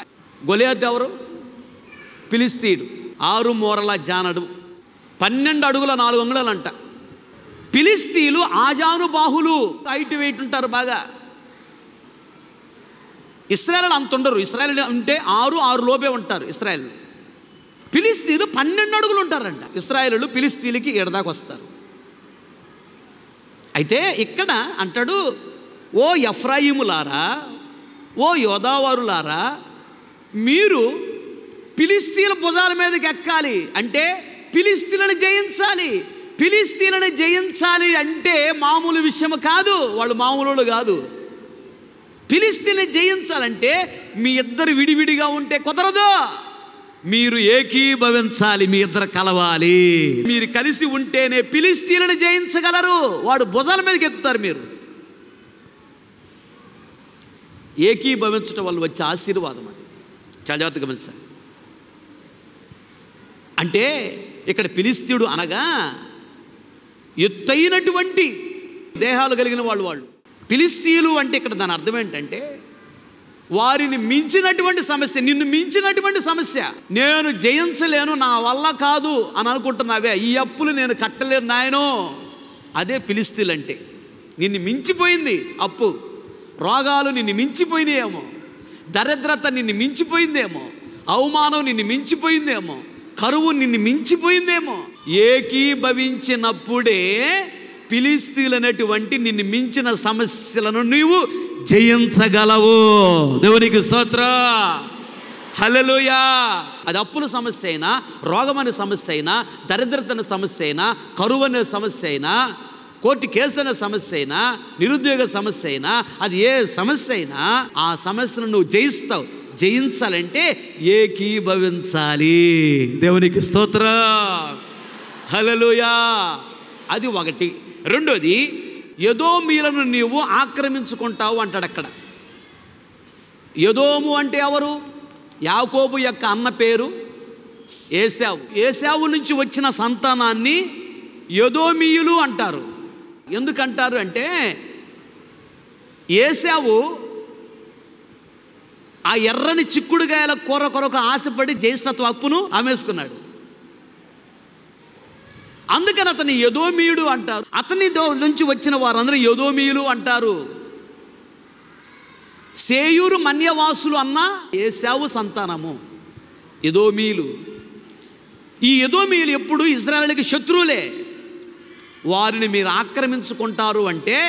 గొలియాతు ఎవరు? ఫిలిస్తీయుడు. 6 మూరల జానడు, 12 అడుగుల 4 అంగుళాలు అంట. ఫిలిస్తీయులు ఆజానుబాహులు, హైట్ వెయిట్ ఉంటారు బాగా. ఇశ్రాయేలు అంత ఉండరు. ఇశ్రాయేలు ఉంటే 6 లోపే ఉంటారు ఇశ్రాయేలు. ఫిలిస్తీయులు 12 అడుగులు ఉంటారంట. ఇశ్రాయేలు ఫిలిస్తీయులకి ఎడదాకా వస్తారు. అయితే ఇక్కడ అంటాడు, ఓ ఎఫ్రాయిములారా, ఓ యోదావారులారా, మీరు ఫిలిస్తీయుల భుజాల మీదకి ఎక్కాలి. అంటే ఫిలిస్తీయులను జయించాలి. ఫిలిస్తీయులను జయించాలి అంటే మామూలు విషయం కాదు. వాళ్ళు మామూలు కాదు. ఫిలిస్తీయులను జయించాలంటే మీ ఇద్దరు విడివిడిగా ఉంటే కుదరదు. మీరు ఏకీభవించాలి, మీ ఇద్దరు కలవాలి. మీరు కలిసి ఉంటేనే ఫిలిస్తీయులను జయించగలరు. వాడు భుజాల మీదకి ఎక్కుతారు. మీరు ఏకీభవించడం వల్ల వచ్చే ఆశీర్వాదం అది. చాలా జాగ్రత్తగా గమనించాలి. అంటే ఇక్కడ ఫిలిస్తీయుడు అనగా ఎత్తైనటువంటి దేహాలు కలిగిన వాళ్ళు. ఫిలిస్తీయులు అంటే ఇక్కడ దాని అర్థం ఏంటంటే వారిని మించినటువంటి సమస్య, నిన్ను మించినటువంటి సమస్య. నేను జయించలేను, నా వల్ల కాదు అని అనుకుంటున్నావే, ఈ అప్పులు నేను కట్టలేను నాయనో, అదే ఫిలిస్తీయులు అంటే. నిన్ను మించిపోయింది అప్పు, రోగాలు నిన్ను మించిపోయినాయేమో, దరిద్రత నిన్ను మించిపోయిందేమో, అవమానం నిన్ను మించిపోయిందేమో, కరువు నిన్ను మించిపోయిందేమో. ఏకీభవించినప్పుడే ఫిలిస్తీయులు అనేటువంటి నిన్ను మించిన సమస్యలను నీవు జయించగలవు. దేవునికి స్తోత్రం, హల్లెలూయా. అది అప్పుల సమస్య అయినా, రోగం అనే సమస్య అయినా, దరిద్రత అనే సమస్య అయినా, కరువు అనే సమస్య అయినా, కోర్టు కేసు అనే సమస్య అయినా, నిరుద్యోగ సమస్య అయినా, అది ఏ సమస్య అయినా ఆ సమస్యను నువ్వు జయిస్తావు. జయించాలంటే ఏకీభవించాలి. దేవునికి స్తోత్రం, హల్లెలూయా. అది ఒకటి. రెండోది, ఎదోమీయులను నీవు ఆక్రమించుకుంటావు అంటాడు అక్కడ. ఎదోము అంటే ఎవరు? యాకోబు యొక్క అన్న పేరు ఏశావు. ఏశావు నుంచి వచ్చిన సంతానాన్ని ఎదోమీయులు అంటారు. ఎందుకంటారు అంటే ఏశావు ఆ ఎర్రని చిక్కుడుగాయల కూర కొరకు ఆశపడి జ్యేష్ఠత్వ హక్కును అమ్మేసుకున్నాడు. అందుకని అతని ఎదోమీయుడు అంటారు. అతని నుంచి వచ్చిన వారందరూ ఎదోమీయులు అంటారు. సేయూరు మన్యవాసులు అన్న ఏశావు సంతానము ఎదోమీయులు. ఈ ఎదోమీయులు ఎప్పుడు ఇశ్రాయేలుకి శత్రువులే. వారిని మీరు ఆక్రమించుకుంటారు అంటే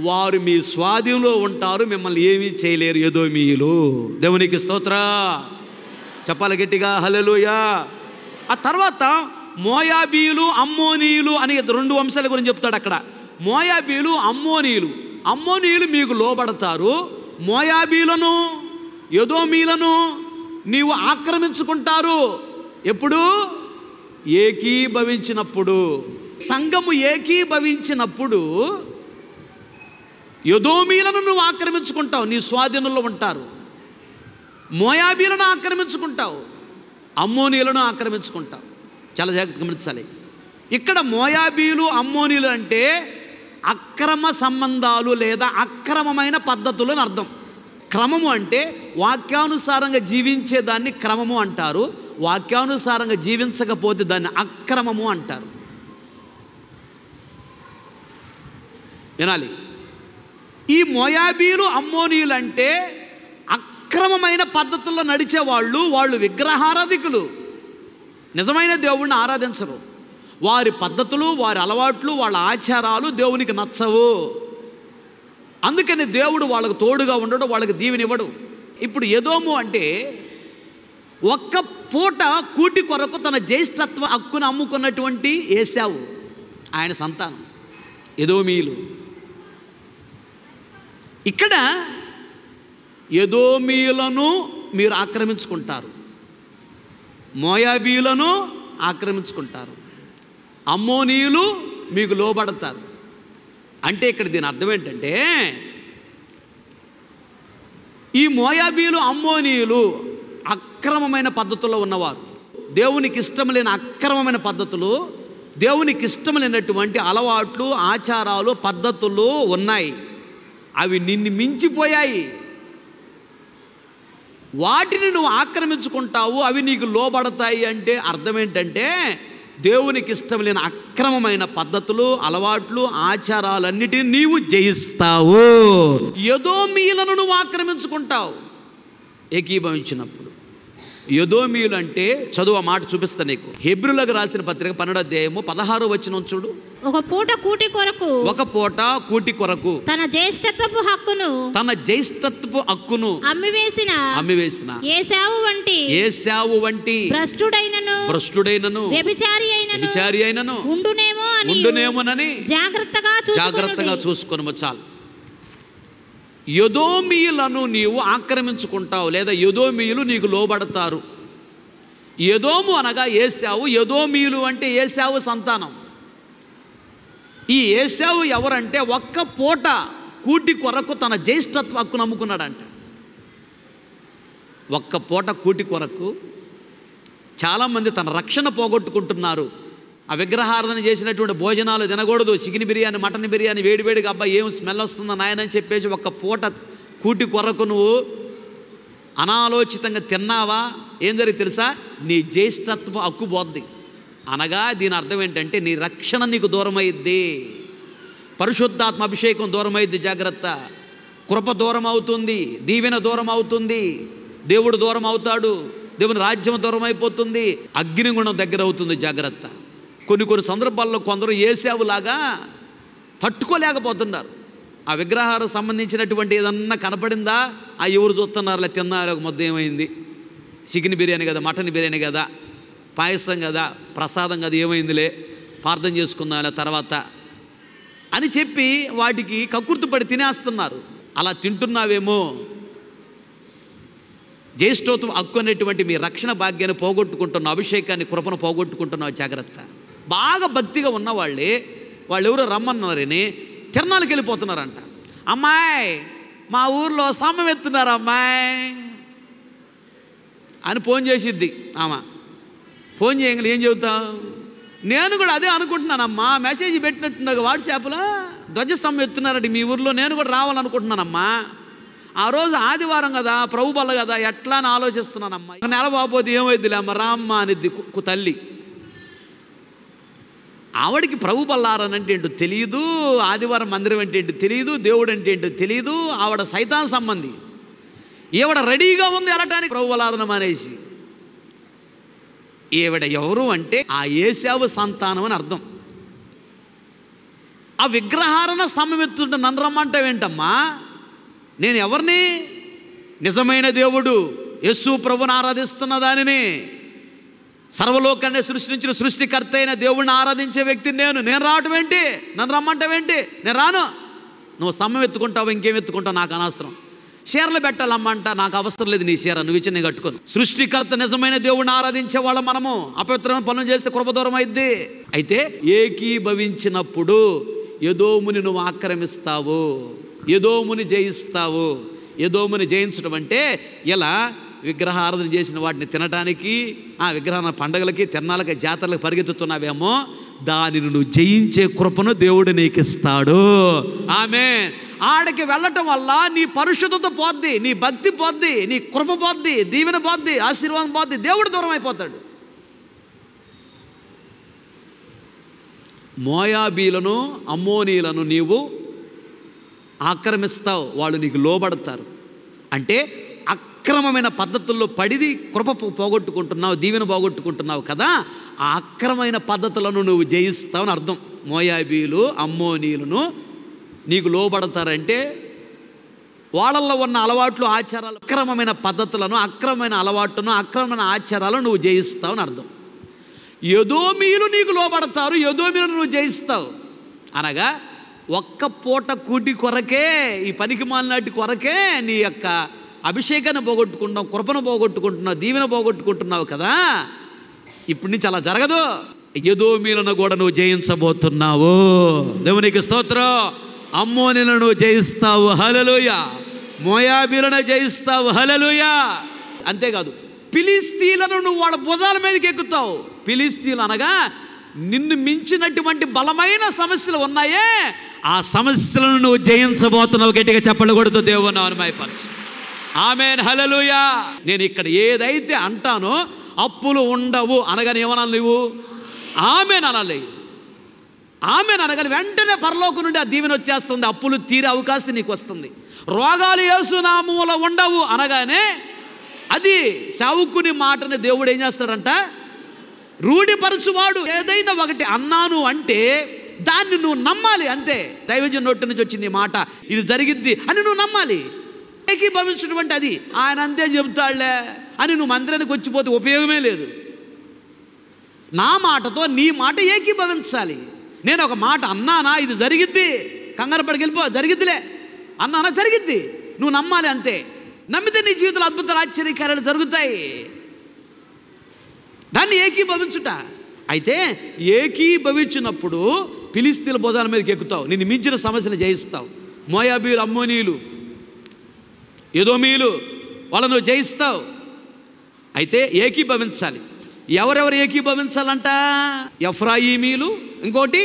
వారు మీ స్వాధీనంలో ఉంటారు, మిమ్మల్ని ఏమీ చేయలేరు ఎదోమీయులు. దేవునికి స్తోత్ర చెప్పాలి గట్టిగా, హల్లెలూయా. ఆ తర్వాత మోయాబీయులు అమ్మోనీయులు అని 2 వంశాల గురించి చెప్తాడు అక్కడ. మోయాబీయులు అమ్మోనీయులు. అమ్మోనీయులు మీకు లోబడతారు, మోయాబీలను ఎదోమీయులను నీవు ఆక్రమించుకుంటారు. ఎప్పుడు? ఏకీభవించినప్పుడు. సంఘము ఏకీభవించినప్పుడు ఎదోమీయులను నువ్వు ఆక్రమించుకుంటావు, నీ స్వాధీనంలో ఉంటారు. మోయాబీలను ఆక్రమించుకుంటావు, అమ్మోనీయులను ఆక్రమించుకుంటావు. చాలా జాగ్రత్తగా గమనించాలి. ఇక్కడ మోయాబీలు అమ్మోనీయులు అంటే అక్రమ సంబంధాలు లేదా అక్రమమైన పద్ధతులు అని అర్థం. క్రమము అంటే వాక్యానుసారంగా జీవించేదాన్ని క్రమము అంటారు, వాక్యానుసారంగా జీవించకపోతే దాన్ని అక్రమము అంటారు. వినాలి. ఈ మోయాబీలు అమ్మోనీయులు అంటే అక్రమమైన పద్ధతుల్లో నడిచేవాళ్ళు. వాళ్ళు విగ్రహారాధికులు, నిజమైన దేవుణ్ణి ఆరాధించరు. వారి పద్ధతులు, వారి అలవాట్లు, వాళ్ళ ఆచారాలు దేవునికి నచ్చవు. అందుకని దేవుడు వాళ్ళకు తోడుగా ఉండడు, వాళ్ళకి దీవెనివ్వడు. ఇప్పుడు ఎదోము అంటే ఒక్క పూట కూటి కొరకు తన జ్యేష్ఠత్వ హక్కును అమ్ముకున్నటువంటి ఏశావు, ఆయన సంతానం ఎదోమీయులు. ఇక్కడ ఎదోమీయులను మీరు ఆక్రమించుకుంటారు, మోయాబీయులను ఆక్రమించుకుంటారు, అమ్మోనీయులు మీకు లోబడతారు. అంటే ఇక్కడ దీని అర్థం ఏంటంటే ఈ మోయాబీయులు అమ్మోనీయులు అక్రమమైన పద్ధతుల్లో ఉన్నవారు. దేవునికి ఇష్టం లేని అక్రమమైన పద్ధతులు, దేవునికి ఇష్టం లేనటువంటి అలవాట్లు, ఆచారాలు, పద్ధతులు ఉన్నాయి. అవి నిన్ను మించిపోయాయి. వాటిని నువ్వు ఆక్రమించుకుంటావు, అవి నీకు లోబడతాయి. అంటే అర్థం ఏంటంటే దేవునికి ఇష్టం లేని అక్రమమైన పద్ధతులు, అలవాట్లు, ఆచారాలన్నిటిని నీవు జయిస్తావు. ఎదోమీయులను నువ్వు ఆక్రమించుకుంటావు ఏకీభవించినప్పుడు. ఎదోమీయులు అంటే చదువు, ఆ మాట చూపిస్తా నీకు. హెబ్రీయులకు రాసిన పత్రిక 12వ అధ్యాయము 16వ వచనం చూడు. ఒక పూట కూటి కొరకు తన జ్యేష్ఠత్వపు హక్కును అమ్మివేసిన ఏశావు వంటి భ్రష్టుడైనను వ్యభిచారి అయినను ఉండునేమోనని జాగ్రత్తగా చూసుకొనుము. చాలు. ఎదోమీయులను నీవు ఆక్రమించుకుంటావు లేదా ఎదోమీయులు నీకు లోబడతారు. ఎదోము అనగా ఏశావు, ఎదోమీయులు అంటే ఏశావు సంతానం. ఈ ఏశావు ఎవరంటే ఒక్క పూట కూటి కొరకు తన జ్యేష్ఠత్వ హక్కును అమ్ముకున్నాడంట. ఒక్క పూట కూటి కొరకు చాలామంది తన రక్షణ పోగొట్టుకుంటున్నారు. ఆ విగ్రహారాధన చేసినటువంటి భోజనాలు తినకూడదు, చికెన్ బిర్యానీ, మటన్ బిర్యానీ వేడివేడిగా, అబ్బాయి ఏం స్మెల్ వస్తుందో నాయనని చెప్పేసి ఒక్క పూట కూటి కొరకు నువ్వు అనాలోచితంగా తిన్నావా, ఏం జరిగి తెలుసా? నీ జ్యేష్ఠత్వ హక్కు పోద్ది. అనగా దీని అర్థం ఏంటంటే నీ రక్షణ నీకు దూరమైద్ది, పరిశుద్ధాత్మ అభిషేకం దూరమైద్ది. జాగ్రత్త. కృప దూరం అవుతుంది, దీవెన దూరం అవుతుంది, దేవుడు దూరం అవుతాడు, దేవుని రాజ్యం దూరం అయిపోతుంది, అగ్నిగుణం దగ్గర అవుతుంది. జాగ్రత్త. కొన్ని సందర్భాల్లో కొందరు ఏశావులాగా తట్టుకోలేకపోతున్నారు. ఆ విగ్రహాలకు సంబంధించినటువంటి ఏదన్నా కనపడిందా, ఆ ఎవరు చూస్తున్నారులే, తిన్నారు, ఒక ముద్ద ఏమైంది, చికెన్ బిర్యానీ కదా, మటన్ బిర్యానీ కదా, పాయసం కదా, ప్రసాదం కదా, ఏమైందిలే, ప్రార్థన చేసుకుందాం తర్వాత అని చెప్పి వాటికి కక్కుర్తిపడి తినేస్తున్నారు. అలా తింటున్నావేమో జ్యేష్ఠత్వం హక్కు అనేటువంటి మీ రక్షణ భాగ్యాన్ని పోగొట్టుకుంటున్నావు, అభిషేకాన్ని, కృపను పోగొట్టుకుంటున్నావు. జాగ్రత్త. బాగా భక్తిగా ఉన్నవాళ్ళే, వాళ్ళు ఎవరో రమ్మన్నారని తిరణాలకు వెళ్ళిపోతున్నారంట. అమ్మాయి మా ఊర్లో స్తంభం ఎత్తున్నారు అమ్మాయి అని ఫోన్ చేసిద్ది. ఆమె ఫోన్ చేయగలి ఏం చెబుతావు? నేను కూడా అదే అనుకుంటున్నానమ్మా, మెసేజ్ పెట్టినట్టున్నా వాట్సాప్లో ధ్వజస్తంభం ఎత్తున్నారండి మీ ఊర్లో, నేను కూడా రావాలనుకుంటున్నానమ్మా. ఆ రోజు ఆదివారం కదా, ప్రభు బల్ల కదా, ఎట్లా అని ఆలోచిస్తున్నానమ్మా. నెల బాబోతే ఏమైద్దిలే అమ్మ రామ్మ అనిద్ది తల్లి. ఆవిడికి ప్రభు బల్లారనంటే ఏంటో తెలియదు, ఆదివారం మందిరం అంటే ఏంటో తెలియదు, దేవుడు అంటే ఏంటో తెలియదు. ఆవిడ సైతాన్ సంబంధి. ఈవిడ రెడీగా ఉంది వెళ్ళటానికి ప్రభు బల్లారనం అనేసి. ఈవిడ ఎవరు అంటే ఆ ఏశావు సంతానం అని అర్థం. ఆ విగ్రహారణ స్తంభం ఎత్తుంటే నన్ను రమ్మంటావేంటమ్మా? నేను ఎవరిని? నిజమైన దేవుడు యేసు ప్రభుని ఆరాధిస్తున్న దానిని, సర్వలోకాన్ని సృష్టించిన సృష్టికర్త అయిన దేవుడిని ఆరాధించే వ్యక్తిని నేను రావటం ఏంటి? నన్ను రమ్మంటావేంటి? నేను రాను. నువ్వు స్తంభం ఎత్తుకుంటావు, ఇంకేం ఎత్తుకుంటావు, నాకు అనవసరం. చీరలు పెట్టాలమ్మంట, నాకు అవసరం లేదు నీ చీర, నువ్వు ఇచ్చి నేను కట్టుకోను. సృష్టికర్త నిజమైన దేవుడిని ఆరాధించే వాళ్ళం మనము. అపవిత్రమైన పనులు చేస్తే కృప దూరం అయింది. అయితే ఏకీభవించినప్పుడు ఎదోముని నువ్వు ఆక్రమిస్తావు, ఎదోముని జయిస్తావు. ఎదోముని జయించడం అంటే ఇలా విగ్రహారాధన చేసిన వాటిని తినడానికి, ఆ విగ్రహాల పండగలకి, తిరణాలకి, జాతరలకు పరిగెత్తుతున్నావేమో, దానిని నువ్వు జయించే కృపను దేవుడు నీకు ఇస్తాడు. ఆమేన్. ఆడికి వెళ్ళటం వల్ల నీ పరిశుద్ధత పోద్ది, నీ భక్తి పోద్ది, నీ కృప పోద్ది, దీవెన పోద్ది, ఆశీర్వాదం పోద్ది, దేవుడు దూరం అయిపోతాడు. మోయాబీలను అమ్మోనీలను నీవు ఆక్రమిస్తావు, వాళ్ళు నీకు లోబడతారు. అంటే అక్రమమైన పద్ధతుల్లో పడిది కృప పోగొట్టుకుంటున్నావు, దీవెన పోగొట్టుకుంటున్నావు కదా, ఆ అక్రమమైన పద్ధతులను నువ్వు జయిస్తావు అని అర్థం. మోయాబీలు అమ్మోనీలను నీకు లోబడతారంటే వాళ్ళల్లో ఉన్న అలవాట్లు, ఆచారాలు, అక్రమమైన పద్ధతులను, అక్రమమైన అలవాట్లను, అక్రమమైన ఆచారాలను నువ్వు జయిస్తావు అని అర్థం. ఎదోమీలు నీకు లోబడతారు, ఎదోమీలను నువ్వు జయిస్తావు. అనగా ఒక్క పూట కూటి కొరకే, ఈ పనికి మాలినాటి కొరకే నీ యొక్క అభిషేకాన్ని పోగొట్టుకుంటున్నావు, కృపను పోగొట్టుకుంటున్నావు, దీవెన పోగొట్టుకుంటున్నావు కదా. ఇప్పటి నుంచి అలా జరగదు. ఎదోమీలను కూడా నువ్వు జయించబోతున్నావు. దేవునికి స్తోత్రం. అమ్మోనీలను నువ్వు జయిస్తావు, హల్లెలూయా. మోయాబీలను జయిస్తావు, హల్లెలూయా. అంతేకాదు ఫిలిస్తీయులను నువ్వు వాళ్ళ భుజాల మీదకి ఎక్కుతావు. ఫిలిస్తీయులు అనగా నిన్ను మించినటువంటి బలమైన సమస్యలు ఉన్నాయే, ఆ సమస్యలను నువ్వు జయించబోతున్నావు. గట్టిగా చెప్పలు కొడుతూ దేవుని నామముపరచు. ఆమేన్, హల్లెలూయా. నేను ఇక్కడ ఏదైతే అంటానో అప్పులు ఉండవు అనగానే ఏమనాలి నువ్వు? ఆమేన్ అనాలి. ఆమేన్ అనగానే వెంటనే పరలోకం నుండి ఆ దీవెన వచ్చేస్తుంది, అప్పులు తీరే అవకాశం నీకు వస్తుంది. రోగాలు యేసు నామములో ఉండవు అనగానే అది సేవకుని మాటని దేవుడు ఏం చేస్తాడంట? రూఢిపరచువాడు. ఏదైనా ఒకటి అన్నాను అంటే దాన్ని నువ్వు నమ్మాలి అంతే. దైవజన్ నోటి నుంచి వచ్చింది ఈ మాట, ఇది జరిగిద్ది అని నువ్వు నమ్మాలి. ఏకీభవించడం అంటే అది. ఆయన అంతే చెబుతాడులే అని నువ్వు మందిరానికి వచ్చిపోతే ఉపయోగమే లేదు. నా మాటతో నీ మాట ఏకీభవించాలి. నేను ఒక మాట అన్నానా, ఇది జరిగిద్ది, కంగారు పడికి వెళ్ళిపో, జరిగిద్దిలే అన్నానా, జరిగిద్ది. నువ్వు నమ్మాలి అంతే. నమ్మితే నీ జీవితంలో అద్భుతాలు, ఆశ్చర్యకార్యాలు జరుగుతాయి. దాన్ని ఏకీభవించుట. అయితే ఏకీభవించినప్పుడు ఫిలిస్తీయుల భుజాల మీదకి ఎక్కుతావు, నిన్ను మించిన సమస్యను జయిస్తావు. మోయాబీలు, అమ్మోనీయులు, ఎదోమీలు వాళ్ళను జయిస్తావు. అయితే ఏకీభవించాలి. ఎవరెవరు ఏకీభవించాలంట? ఎఫ్రాయిమీలు, ఇంకోటి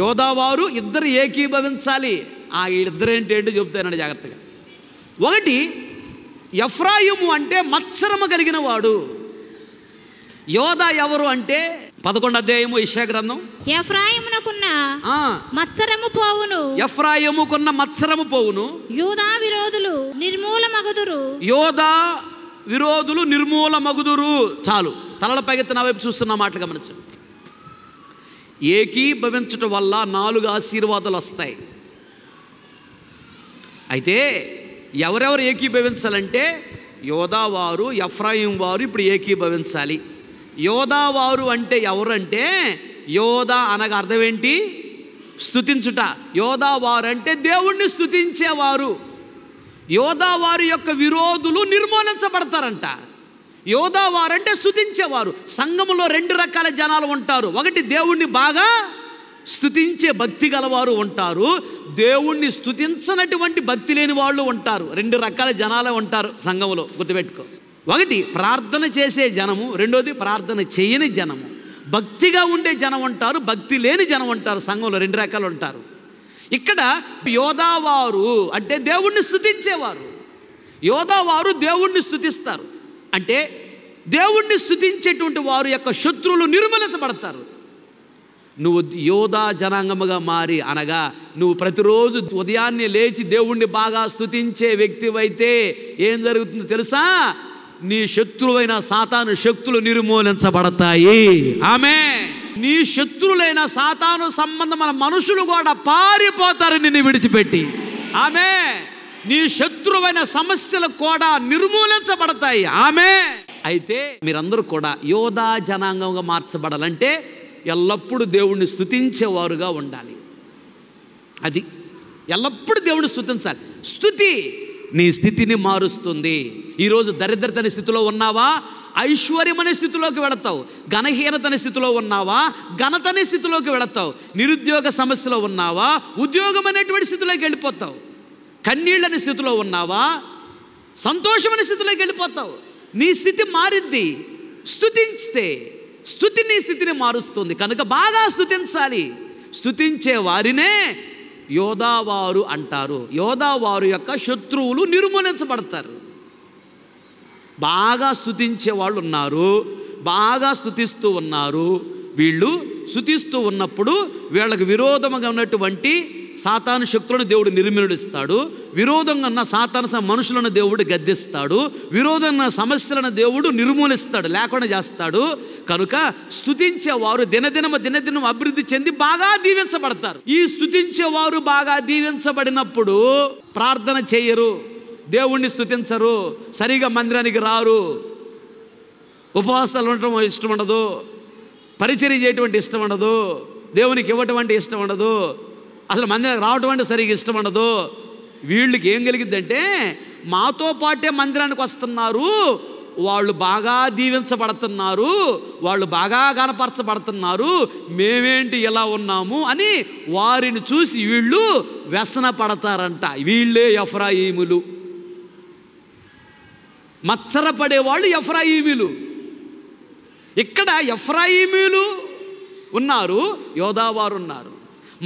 యోదావారు, ఇద్దరు ఏకీభవించాలి. ఆ ఇద్దరు ఏంటో చెబుతానండి జాగ్రత్తగా. ఒకటి ఎఫ్రాయిము అంటే మత్సరము కలిగిన వాడు. యోధా ఎవరు అంటే 11వ అధ్యాయము యెషయా గ్రంథం. ఎఫ్రాయిమునకున్న మత్సరము పోవును, ఎఫ్రాయిముకున్న మత్సరము పోవును, యూదా విరోధులు నిర్మూలమగుదురు, యోధా విరోధులు నిర్మూలమగుదురు. చాలు, తలల పైకెత్తి నా వైపు చూస్తున్న మాటలు గమనించండి. ఏకీభవించటం వల్ల 4 ఆశీర్వాదాలు వస్తాయి. అయితే ఎవరెవరు ఏకీభవించాలంటే యోధా వారు, ఎఫ్రాయిం వారు ఇప్పుడు ఏకీభవించాలి. యోధా వారు అంటే ఎవరంటే, యోధా అనగా అర్థం ఏంటి? స్తుతించుట. యోధా వారు అంటే దేవుణ్ణి స్తుతించేవారు. యోధా వారి యొక్క విరోధులు నిర్మూలించబడతారంట. యోధా వారు అంటే స్తుతించేవారు. సంఘములో 2 రకాల జనాలు ఉంటారు. ఒకటి దేవుణ్ణి బాగా స్తుతించే భక్తి గలవారు ఉంటారు, దేవుణ్ణి స్తుతించనటువంటి భక్తి లేని వాళ్ళు ఉంటారు. 2 రకాల జనాలే ఉంటారు సంఘంలో, గుర్తుపెట్టుకో. ఒకటి ప్రార్థన చేసే జనము, రెండోది ప్రార్థన చేయని జనము. భక్తిగా ఉండే జనం ఉంటారు, భక్తి లేని జనం ఉంటారు. సంఘంలో 2 రకాలు ఉంటారు. ఇక్కడ యోధావారు అంటే దేవుణ్ణి స్తుతించేవారు. యోధావారు దేవుణ్ణి స్తుతిస్తారు. అంటే దేవుణ్ణి స్తుతించేటువంటి వారు యొక్క శత్రువులు నిర్మూలించబడతారు. నువ్వు యోధా జనాంగముగా మారి, అనగా నువ్వు ప్రతిరోజు ఉదయాన్నే లేచి దేవుణ్ణి బాగా స్తుతించే వ్యక్తివైతే ఏం జరుగుతుందో తెలుసా? నీ శత్రువైన సాతాను శక్తులు నిర్మూలించబడతాయి. ఆమేన్. నీ శత్రువులైన సాతాను సంబంధమైన మనుషులు కూడా పారిపోతారు నిన్ను విడిచిపెట్టి. ఆమేన్. నీ శత్రువైన సమస్యలు కూడా నిర్మూలించబడతాయి. ఆమేన్. అయితే మీరందరూ కూడా యోధా జనాంగంగా మార్చబడాలంటే ఎల్లప్పుడూ దేవుణ్ణి స్తుతించేవారుగా ఉండాలి. అది ఎల్లప్పుడూ దేవుణ్ణి స్తుతించాలి. స్తుతి నీ స్థితిని మారుస్తుంది. ఈరోజు దరిద్రత అనే స్థితిలో ఉన్నావా, ఐశ్వర్యం అనే స్థితిలోకి వెళతావు. ఘనహీనత అనే స్థితిలో ఉన్నావా, ఘనత అనే స్థితిలోకి వెళతావు. నిరుద్యోగ సమస్యలో ఉన్నావా, ఉద్యోగం అనేటువంటి స్థితిలోకి వెళ్ళిపోతావు. కన్నీళ్ళనే స్థితిలో ఉన్నావా, సంతోషం అనే స్థితిలోకి వెళ్ళిపోతావు. నీ స్థితి మారిద్ది స్తుతించితే. స్తుతి నీ స్థితిని మారుస్తుంది. కనుక బాగా స్తుతించాలి. స్తుతించే వారినే యోధావారు అంటారు. యోధావారు యొక్క శత్రువులు నిర్మూలించబడతారు. బాగా స్తుతించే వాళ్ళు ఉన్నారు, బాగా స్తుతిస్తూ ఉన్నారు. వీళ్ళు స్తుతిస్తూ ఉన్నప్పుడు వీళ్ళకి విరోధంగా ఉన్నటువంటి సాతాను శక్తులను దేవుడు నిర్మూలిస్తాడు. విరోధంగా ఉన్న సాతాను మనుషులను దేవుడు గద్దిస్తాడు. విరోధంగా సమస్యలను దేవుడు నిర్మూలిస్తాడు, లేకుండా చేస్తాడు. కనుక స్తుతించేవారు దినదినం అభివృద్ధి చెంది బాగా దీవించబడతారు. ఈ స్తుతించేవారు బాగా దీవించబడినప్పుడు ప్రార్థన చేయరు, దేవుణ్ణి స్తుతించరు, సరిగా మందిరానికి రారు, ఉపవాసాలు ఉండటం ఇష్టం ఉండదు, పరిచర్య చేయటువంటి ఇష్టం ఉండదు, దేవునికి ఇవ్వటం అంటే ఇష్టం ఉండదు, అసలు మందిరానికి రావటం అంటే సరిగ్గా ఇష్టం ఉండదు. వీళ్ళకి ఏం కలిగిద్దంటే మాతో పాటే మందిరానికి వస్తున్నారు, వాళ్ళు బాగా దీవించబడుతున్నారు, వాళ్ళు బాగా కనపరచబడుతున్నారు, మేమేంటి ఇలా ఉన్నాము అని వారిని చూసి వీళ్ళు వ్యసన పడతారంట. వీళ్ళే ఎఫ్రాయిములు. మత్సరపడేవాళ్ళు ఎఫ్రాయిమీలు. ఇక్కడ ఎఫ్రాయిమీలు ఉన్నారు, యోధావారు ఉన్నారు.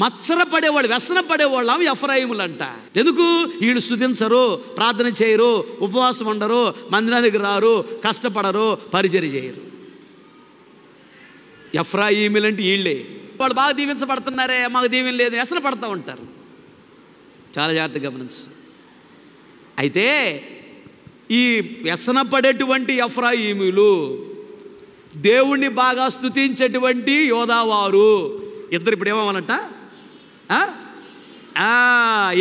మత్సరపడేవాళ్ళు, వ్యసన పడేవాళ్ళు ఎఫ్రాయిములు అంట. ఎందుకు? వీళ్ళు స్తుతించరు, ప్రార్థన చేయరు, ఉపవాసం ఉండరు, మందిరానికి రారు, కష్టపడరు, పరిచర్య చేయరు. ఎఫ్రాయిములు అంటే వీళ్ళే. వాళ్ళు బాగా దీవించబడుతున్నారే, మాకు దీవెన లేదు, వ్యసన పడుతూ ఉంటారు. చాలా జాగ్రత్తగా గమనించు. అయితే ఈ వ్యసన పడేటువంటి ఎఫ్రాయిములు, దేవుణ్ణి బాగా స్తుతించేటువంటి యోధావారు ఇద్దరు ఇప్పుడు ఏమవ్వాలంట?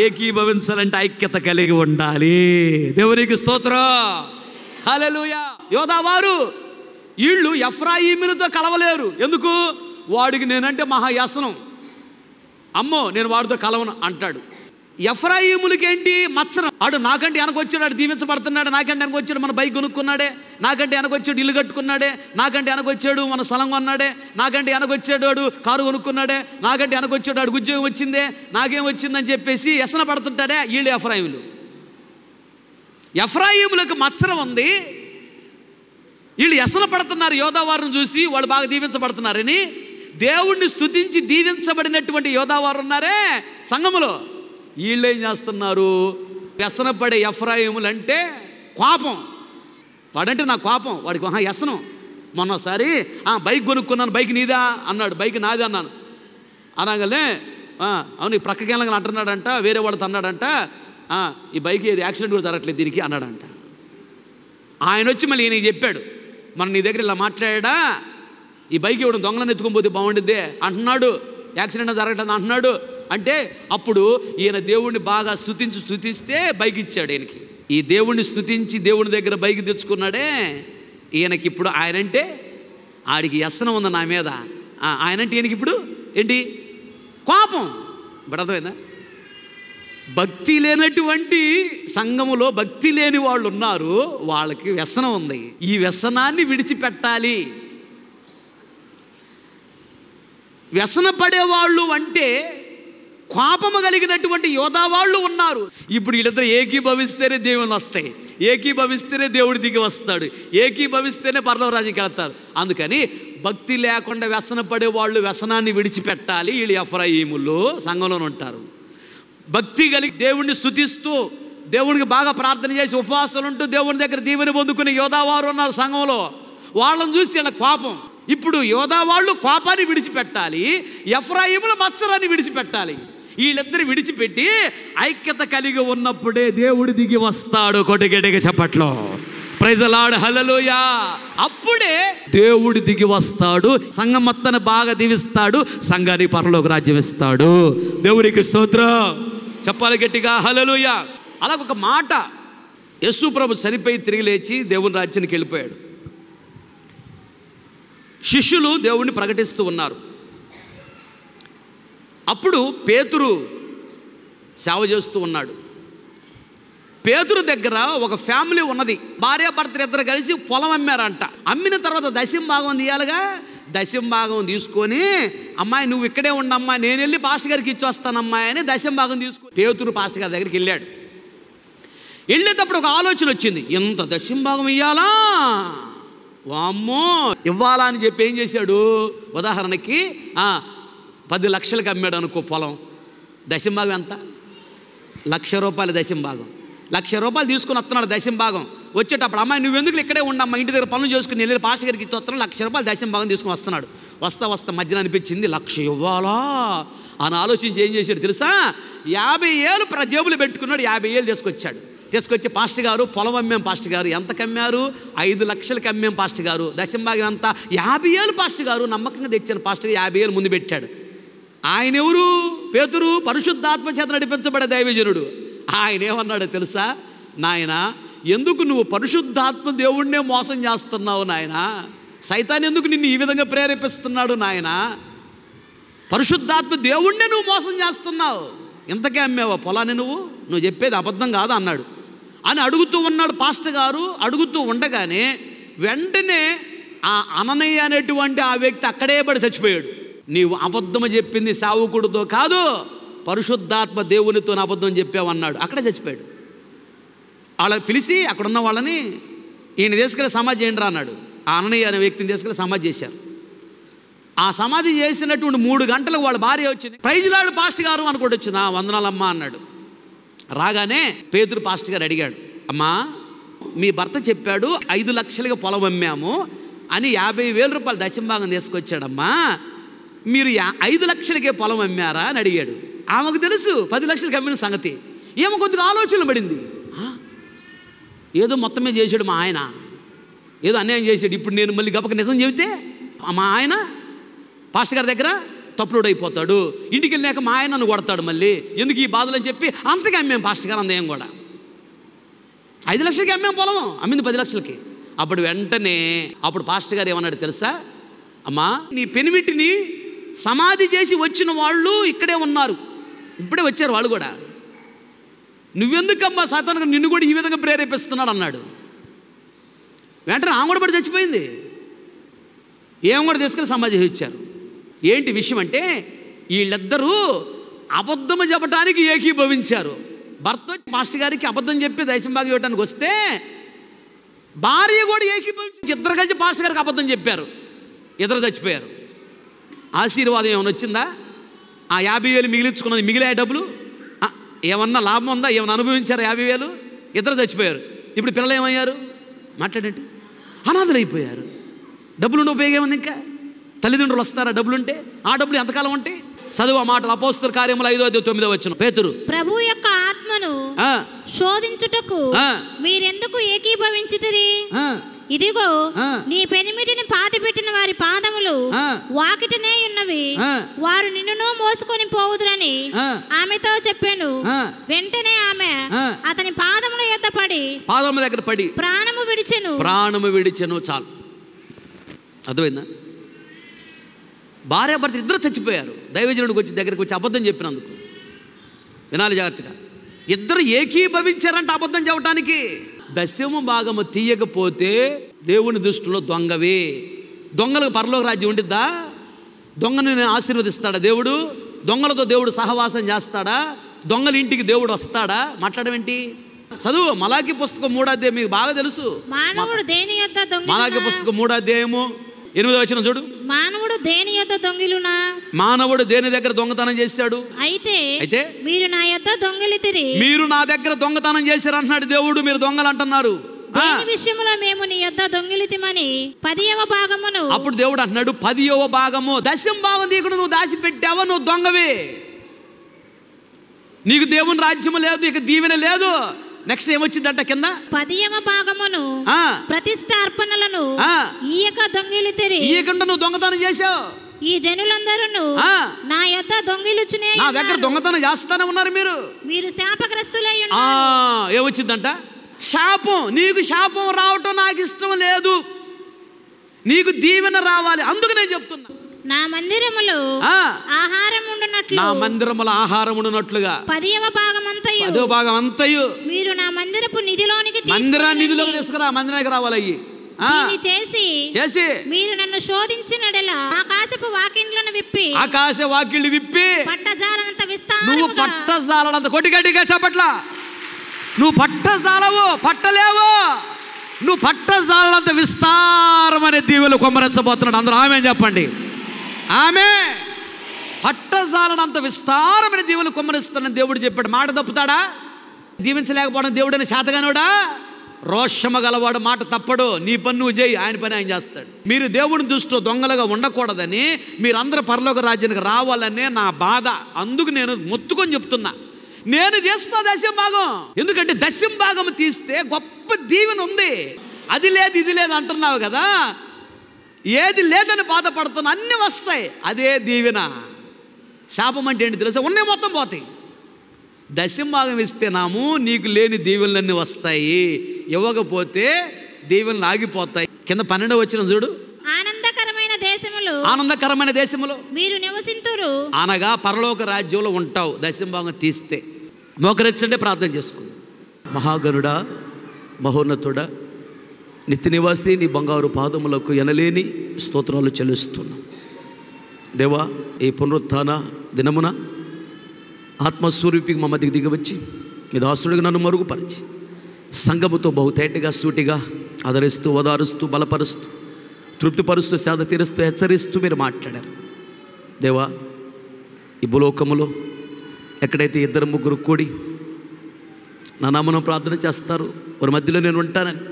ఏకీభవించాలంటే ఐక్యత కలిగి ఉండాలి. దేవునికి స్తోత్రం, హల్లెలూయా. యోధావారు వీళ్ళు ఎఫ్రాయిములతో కలవలేరు. ఎందుకు? వాడికి నేనంటే మహా వ్యసనం, అమ్మో నేను వాడితో కలవను అంటాడు. ఎఫ్రాయిములకి ఏంటి? మత్సరం. ఆడు నాకంటే వెనకొచ్చాడు, ఆడు దీవించబడుతున్నాడు, నాకంటే వెనకొచ్చాడు, మన బైక్ కొనుక్కున్నాడే, నాకంటే వెనకొచ్చాడు ఇల్లు కట్టుకున్నాడే, నాకంటే వెనకొచ్చాడు మన స్థలం కొన్నాడే, నాకంటే వెనకొచ్చాడు వాడు కారు కొనుక్కున్నాడే, నాకంటే వెనకొచ్చాడు వాడు ఉద్యోగం వచ్చిందే, నాకేం వచ్చిందని చెప్పేసి వ్యసన పడుతుంటాడే. వీళ్ళు ఎఫ్రాయిములు. ఎఫ్రాయిములకు మత్సరం ఉంది. వీళ్ళు వ్యసన పడుతున్నారు యోధావారిని చూసి, వాళ్ళు బాగా దీవించబడుతున్నారని. దేవుణ్ణి స్తుతించి దీవించబడినటువంటి యోధావారు ఉన్నారే సంఘములో, వీళ్ళు ఏం చేస్తున్నారు? వ్యసన పడే ఎఫ్రాయిములు అంటే కోపం. వాడంటే నా కోపం, వాడికి వ్యసనం. మొన్నసారి బైక్ కొనుక్కున్నాను, బైక్ నీదా అన్నాడు, బైక్ నాది అన్నాను. అనగానే అవును ఈ ప్రక్కకి వెళ్ళగా అంటున్నాడంట, వేరే వాడితో అన్నాడంట, ఈ బైక్ ఏది యాక్సిడెంట్ కూడా జరగట్లేదు దీనికి అన్నాడంట. ఆయన వచ్చి మళ్ళీ ఈయనకి చెప్పాడు, మన నీ దగ్గర ఇలా మాట్లాడా, ఈ బైక్ ఇవ్వడం దొంగలను ఎత్తుకొని పోతే బాగుండిద్దే అంటున్నాడు, యాక్సిడెంట్ జరగట్లేదు అంటున్నాడు. అంటే అప్పుడు ఈయన దేవుణ్ణి బాగా స్తుతిస్తే బైక్ ఇచ్చాడు ఈయనకి. ఈ దేవుణ్ణి స్తుతించి దేవుని దగ్గర బైక్ తెచ్చుకున్నాడే ఈయనకి. ఇప్పుడు ఆయనంటే ఆడికి వ్యసనం ఉంది నా మీద, ఆయనంటే ఈయనకి ఇప్పుడు ఏంటి? కోపం. ఇప్పుడు అర్థమైందా? భక్తి లేనటువంటి సంఘములో భక్తి లేని వాళ్ళు ఉన్నారు, వాళ్ళకి వ్యసనం ఉంది. ఈ వ్యసనాన్ని విడిచిపెట్టాలి. వ్యసన పడేవాళ్ళు అంటే కోపము కలిగినటువంటి యోధావాళ్ళు ఉన్నారు. ఇప్పుడు వీళ్ళిద్దరు ఏకీభవిస్తేనే దేవుని వస్తాయి, ఏకీభవిస్తేనే దేవుడి దిగి వస్తాడు, ఏకీభవిస్తేనే పరలోక రాజ్యానికి వెళ్తారు. అందుకని భక్తి లేకుండా వ్యసన పడేవాళ్ళు వ్యసనాన్ని విడిచిపెట్టాలి. వీళ్ళు ఎఫ్రాయిములు సంఘంలోనే ఉంటారు. భక్తి కలిగి దేవుణ్ణి స్తుతిస్తూ దేవునికి బాగా ప్రార్థన చేసి ఉపవాసాలు ఉంటూ దేవుని దగ్గర దీవెన పొందుకునే యోధావారు ఉన్నారు సంఘంలో. వాళ్ళని చూసి వీళ్ళ కోపం. ఇప్పుడు యోధావాళ్ళు కోపాన్ని విడిచిపెట్టాలి, ఎఫ్రాయిముల మత్సరాన్ని విడిచిపెట్టాలి. వీళ్ళిద్దరు విడిచిపెట్టి ఐక్యత కలిగి ఉన్నప్పుడే దేవుడు దిగి వస్తాడు. కొట్టగెడగ చప్పట్లో ప్రైజ్ ది లార్డ్, హల్లెలూయా. అప్పుడే దేవుడు దిగి వస్తాడు, సంఘం మొత్తాన్ని బాగా దీవిస్తాడు, సంఘానికి పరలోక రాజ్యం ఇస్తాడు. దేవునికి స్తోత్రం చెప్పాలి గట్టిగా, హల్లెలూయా. అలాగొక మాట, యేసు ప్రభు చనిపోయి తిరిగి లేచి దేవుని రాజ్యానికి వెళ్ళిపోయాడు. శిష్యులు దేవుణ్ణి ప్రకటిస్తూ ఉన్నారు. అప్పుడు పేతురు సేవ చేస్తూ ఉన్నాడు. పేతురు దగ్గర ఒక ఫ్యామిలీ ఉన్నది. భార్యాభర్తలు ఇద్దరు కలిసి పొలం అమ్మారంట. అమ్మిన తర్వాత దశంభాగం తీయాలిగా. దశంభాగం తీసుకొని, అమ్మాయి నువ్వు ఇక్కడే ఉండమ్మా, నేను వెళ్ళి పాస్టర్ గారికి ఇచ్చి వస్తానమ్మాయి అని దశంభాగం తీసుకొని పేతురు పాస్టర్ గారి దగ్గరికి వెళ్ళాడు. వెళ్ళేటప్పుడు ఒక ఆలోచన వచ్చింది, ఇంత దశంభాగం ఇవ్వాలా, వామ్మో ఇవ్వాలా అని చెప్పి ఏం చేశాడు, ఉదాహరణకి 10 లక్షలకు అమ్మాడు అనుకో పొలం. దశంభాగం ఎంత? 1,00,000 రూపాయలు దశంభాగం. 1,00,000 రూపాయలు తీసుకుని వస్తున్నాడు దశంభాగం. వచ్చేటప్పుడు అమ్మాయి నువ్వు ఎందుకు ఇక్కడే ఉండమ్మా, ఇంటి దగ్గర పనులు చేసుకుని వెళ్ళి పాస్టర్ గారికి ఇచ్చి వస్తున్నాడు, 1,00,000 రూపాయలు దశంభాగం తీసుకుని వస్తున్నాడు. వస్తా మధ్యన అనిపించింది 1,00,000 ఇవ్వాలా అని ఆలోచించి ఏం చేశాడు తెలుసా, 50,000 జేబులు పెట్టుకున్నాడు. 50,000 తీసుకొచ్చి పాస్టర్ గారు పొలం అమ్మాం పాస్టర్ గారు. ఎంత కమ్మారు? 5 లక్షలకి అమ్మాం పాస్టర్ గారు. దశంభాగం ఎంత? 50,000 పాస్టర్ గారు. నమ్మకంగా తెచ్చాను పాస్టర్ గారు. 50,000 ముందు పెట్టాడు. ఆయన ఎవరు? పేతురు, పరిశుద్ధాత్మ చేత నడిపించబడే దైవజనుడు. ఆయన ఏమన్నాడు తెలుసా, నాయన ఎందుకు నువ్వు పరిశుద్ధాత్మ దేవుడినే మోసం చేస్తున్నావు నాయన, సైతాన్ ఎందుకు నిన్ను ఈ విధంగా ప్రేరేపిస్తున్నాడు నాయన, పరిశుద్ధాత్మ దేవుడినే నువ్వు మోసం చేస్తున్నావు, ఇంతకే అమ్మావా పొలాన్ని, నువ్వు చెప్పేది అబద్ధం కాదు అన్నాడు. అని అడుగుతూ ఉన్నాడు పాస్టర్ గారు. అడుగుతూ ఉండగానే వెంటనే ఆ అననయ్య అనేటువంటి ఆ వ్యక్తి అక్కడే పడి చచ్చిపోయాడు. నీవు అబద్ధం చెప్పింది సేవకుడితో కాదు, పరిశుద్ధాత్మ దేవునితో అబద్ధం చెప్పావన్నాడు. అక్కడే చచ్చిపోయాడు. వాళ్ళని పిలిచి అక్కడున్న వాళ్ళని ఈయన తీసుకెళ్ళి సమాధి చేయండి రా అన్నాడు. ఆ అననయ్య అనే వ్యక్తిని తీసుకెళ్ళి సమాధి చేశారు. ఆ సమాధి చేసినటువంటి 3 గంటలకు వాళ్ళ భార్య వచ్చింది. ప్రైజ్ లార్డ్ పాస్టర్ గారు అనుకోటి వచ్చింది. వందనాలమ్మా అన్నాడు. రాగానే పేతురు పాస్టర్ గారు అడిగాడు, అమ్మా మీ భర్త చెప్పాడు 5 లక్షలకి పొలం అమ్మాము అని 50,000 రూపాయలు దశంభాగం తీసుకొచ్చాడమ్మా, మీరు 5 లక్షలకే పొలం అమ్మారా అని అడిగాడు. ఆమెకు తెలుసు 10 లక్షలకి అమ్మిన సంగతి. ఏమో కొద్దిగా ఆలోచన పడింది, ఏదో మొత్తమే చేశాడు మా ఆయన, ఏదో అన్యాయం చేశాడు. ఇప్పుడు నేను మళ్ళీ గబక నిజం చెబితే మా ఆయన పాస్టర్ గారి దగ్గర తప్పులోడు అయిపోతాడు, ఇంటికి వెళ్ళాక మా ఆయన నన్ను కొడతాడు, మళ్ళీ ఎందుకు ఈ బాధలు అని చెప్పి అంతగా అమ్మాం పాస్టర్ గారు. అందేం కూడా 5 లక్షలకి అమ్మాం పొలం, అమ్మింది 10 లక్షలకి. అప్పుడు వెంటనే పాస్టర్ గారు ఏమన్నాడు తెలుసా, అమ్మా నీ పెనిమిటిని సమాధి చేసి వచ్చిన వాళ్ళు ఇక్కడే ఉన్నారు, ఇప్పుడే వచ్చారు వాళ్ళు కూడా, నువ్వెందుకమ్మా సాతాను నిన్ను కూడా ఈ విధంగా ప్రేరేపిస్తున్నాడు అన్నాడు. వెంటనే ఆమె కూడా పడి చచ్చిపోయింది. ఏం కూడా తీసుకుని సమాధి చేసి ఇచ్చారు. ఏంటి విషయం అంటే వీళ్ళిద్దరూ అబద్ధము చెప్పడానికి ఏకీభవించారు. భర్త మాస్టర్ గారికి అబద్ధం చెప్పి దశంభాగం ఇవ్వడానికి వస్తే భార్య కూడా ఏకీభవించి ఇద్దరు కలిసి పాస్టర్ గారికి అబద్ధం చెప్పారు. ఇద్దరు చచ్చిపోయారు. ఆశీర్వాదం ఏమైనా వచ్చిందా? ఆ 50,000 మిగిలించుకున్నది, మిగిలే డబ్బులు ఏమన్నా లాభం ఉందా? ఏమైనా అనుభవించారు? 50,000 ఇద్దరు చచ్చిపోయారు. ఇప్పుడు పిల్లలు ఏమయ్యారు? మాట్లాడండి, అనాథలు అయిపోయారు. డబ్బులుండి ఉపయోగం ఏముంది? ఇంకా తల్లిదండ్రులు వస్తారా డబ్బులుంటే? ఆ డబ్బులు ఎంతకాలం ఉంటాయి? చదువు ఆ మాటలు అపోస్తల కార్యములు 5-9 పేతురు, ప్రభు యొక్క ఆత్మను శోధించుటకు మీరెందుకు ఏకీభవించితిరి? ఇదిగో నీ పెనిమిటిని పాతిపెట్టిన వారి పాదములు వాకిటనే ఉన్నవి, వారు నిన్నును మోసుకొని పోవుదురని ఆమెతో చెప్పాను. వెంటనే ఆమె అతని పాదముల యొద్ద పడి పాదముల దగ్గర పడి ప్రాణము విడిచెను. చాలు, అర్థమైందా? భార్యాభర్త ఇద్దరు చచ్చిపోయారు. దైవజనుడికి వచ్చి దగ్గరికి వచ్చి అబద్ధం చెప్పినందుకు. వినాలి జాగ్రత్తగా. ఇద్దరు ఏకీభవించారంట అబద్ధం చెప్పడానికి. దశమ భాగము తీయకపోతే దేవుని దృష్టిలో దొంగవే. దొంగలకు పరలోక రాజ్యం ఉండిద్దా? దొంగని నేను ఆశీర్వదిస్తాడా దేవుడు? దొంగలతో దేవుడు సహవాసం చేస్తాడా? దొంగల ఇంటికి దేవుడు వస్తాడా? మాట్లాడమేంటి? చదువు మలాకి పుస్తకం 3వ అధ్యాయం, మీకు బాగా తెలుసు. మలాకి పుస్తకం 3వ అధ్యాయము 8వ వచనం చూడు. మానవుడు దేని యొద్ద దొంగిలునా? మానవుడు దేని దగ్గర దొంగతనం చేశాడు? అయితే మీరు నా యొద్ద దొంగిలితిరి. మీరు నా దగ్గర దొంగతనం చేశారు అంటున్నాడు దేవుడు. మీరు దొంగలు అంటున్నారు. దేని విషయంలో మేము నీ యొద్ద దొంగిలితిమని 10వ భాగమును. అప్పుడు దేవుడు అంటున్నాడు 10వ భాగము, 10వ భాగం తీయకుండా నువ్వు దాచిపెట్టావా, నువ్వు దొంగవే. నీకు దేవుని రాజ్యం లేదు, ఇక దీవెన లేదు. నెక్స్ట్ ఏమొచ్చిందంట కింద? 10వ భాగమును ప్రతిష్ఠార్పణలను ఈయక దొంగిలితిరి. ఈయకుండా నువ్వు దొంగతనం చేశావు. ఈ జనులందరూ నా యొద్ద దొంగిలుచునే, నా దగ్గర దొంగతనం చేస్తానే ఉన్నారు. మీరు శాపగ్రస్తులై ఉన్నారు. ఏమొచ్చిందంట? శాపం. నీకు శాపం రావటం నాకు ఇష్టం లేదు, నీకు దీవెన రావాలి. అందుకు నేను చెప్తున్నా, నా మందిరములో ఆహారం ఉండునట్లు, నా మందిరములో ఆహారం ఉండునట్లుగా 10వ భాగం అంతయు మీరు నా మందిరపు నిధిలోనికి నిధిలోకి తీసుకురా. మందిరానికి రావాలి. అయ్యి చేసి మీరు నన్ను శోధించినడలా ఆకాశపు వాకిళ్లను విప్పి పట్టజాలనంత విస్తారముగా, నువ్వు పట్టజాలనంత కొట్టిగట్టిగా చెప్పట్లా, నువ్వు పట్టజాలవు, పట్టలేవు. నువ్వు పట్టజాలనంత విస్తారమనే దీవెలు కొమ్మరించబోతున్నాడు. అందరూ ఆమె చెప్పండి. ఆమె పట్టజాలనంత విస్తారమైన దీవెలు కొమ్మరిస్తానని దేవుడు చెప్పాడు. మాట తప్పుతాడా? దీవించలేకపోవడం దేవుడని శాతగానోడా? రోషమ గలవాడు మాట తప్పడు. నీ పని నువ్వు చేయి, ఆయన పని ఆయన చేస్తాడు. మీరు దేవుని దృష్టిలో దొంగలుగా ఉండకూడదని, మీరందరూ పరలోక రాజ్యానికి రావాలనే నా బాధ. అందుకు నేను మొత్తుకొని చెప్తున్నా, నేను చేస్తా 10వ భాగం. ఎందుకంటే 10వ భాగం తీస్తే గొప్ప దీవెన ఉంది. అది లేదు ఇది లేదు అంటున్నావు కదా, ఏది లేదని బాధపడుతున్నా, అన్నీ వస్తాయి. అదే దీవెన. శాపం అంటే ఏంటి తెలుసా? ఉన్నాయి మొత్తం పోతాయి. 10వ భాగం ఇస్తేనాము నీకు లేని దీవెనలన్నీ వస్తాయి, ఇవ్వకపోతే దీవెనలు ఆగిపోతాయి. కింద 12వ వచనం చూడు. ఆనందకరమైన దేశములో మీరు నివసింతురు అనగా పరలోక రాజ్యంలో ఉంటావు 10వ భాగం తీస్తే. మోకరించండి, ప్రార్థన చేసుకుందాం. మహాగణుడా, మహోన్నతుడా, నిత్య నివాసి, నీ బంగారు పాదములకు ఎనలేని స్తోత్రాలు చెల్లిస్తున్నాం. దేవా, ఈ పునరుత్థాన దినమున ఆత్మస్వరూపికి మా మధ్యకి దిగవచ్చి మీ దాసుడిగా నన్ను మరుగుపరిచి సంఘముతో బహుతేటగా సూటిగా ఆదరిస్తూ, ఓదారుస్తూ, బలపరుస్తూ, తృప్తిపరుస్తూ, సేద తీరుస్తూ, హెచ్చరిస్తూ మీరు మాట్లాడారు. దేవా, ఈ భూలోకములో ఎక్కడైతే 2-3 కూడి నా నామమున ప్రార్థన చేస్తారు, వారి మధ్యలో నేను ఉంటానని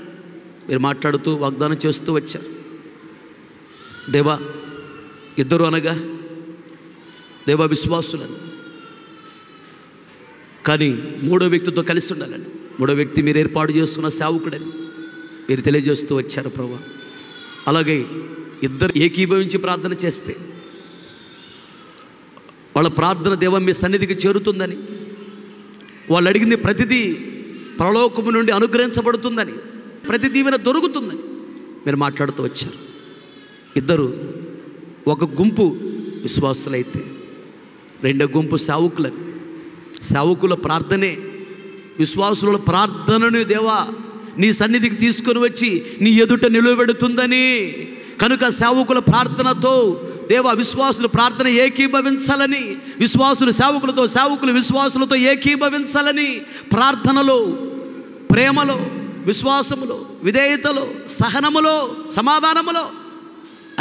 మీరు మాట్లాడుతూ వాగ్దానం చేస్తూ వచ్చారు. దేవా, 2 అనగా దేవా విశ్వాసులని, కానీ 3వ వ్యక్తితో కలిసి ఉండాలని, 3వ వ్యక్తి మీరు ఏర్పాటు చేస్తున్న సేవకుడని మీరు తెలియజేస్తూ వచ్చారు ప్రభువా. అలాగే 2 ఏకీభవించి ప్రార్థన చేస్తే వాళ్ళ ప్రార్థన దేవ మీ సన్నిధికి చేరుతుందని, వాళ్ళు అడిగింది ప్రతిదీ పరలోకము నుండి అనుగ్రహించబడుతుందని, ప్రతి దీవెన దొరుకుతుందని మీరు మాట్లాడుతూ వచ్చారు. 2 ఒక గుంపు విశ్వాసులైతే 2వ గుంపు సేవకులని, సేవకుల ప్రార్థనే విశ్వాసుల ప్రార్థనను దేవా నీ సన్నిధికి తీసుకొని వచ్చి నీ ఎదుట నిలబెడుతుందని. కనుక సేవకుల ప్రార్థనతో దేవా విశ్వాసుల ప్రార్థన ఏకీభవించాలని, విశ్వాసులు సేవకులతో, సేవకులు విశ్వాసులతో ఏకీభవించాలని, ప్రార్థనలో, ప్రేమలో, విశ్వాసములో, విధేయతలో, సహనములో, సమాధానములో,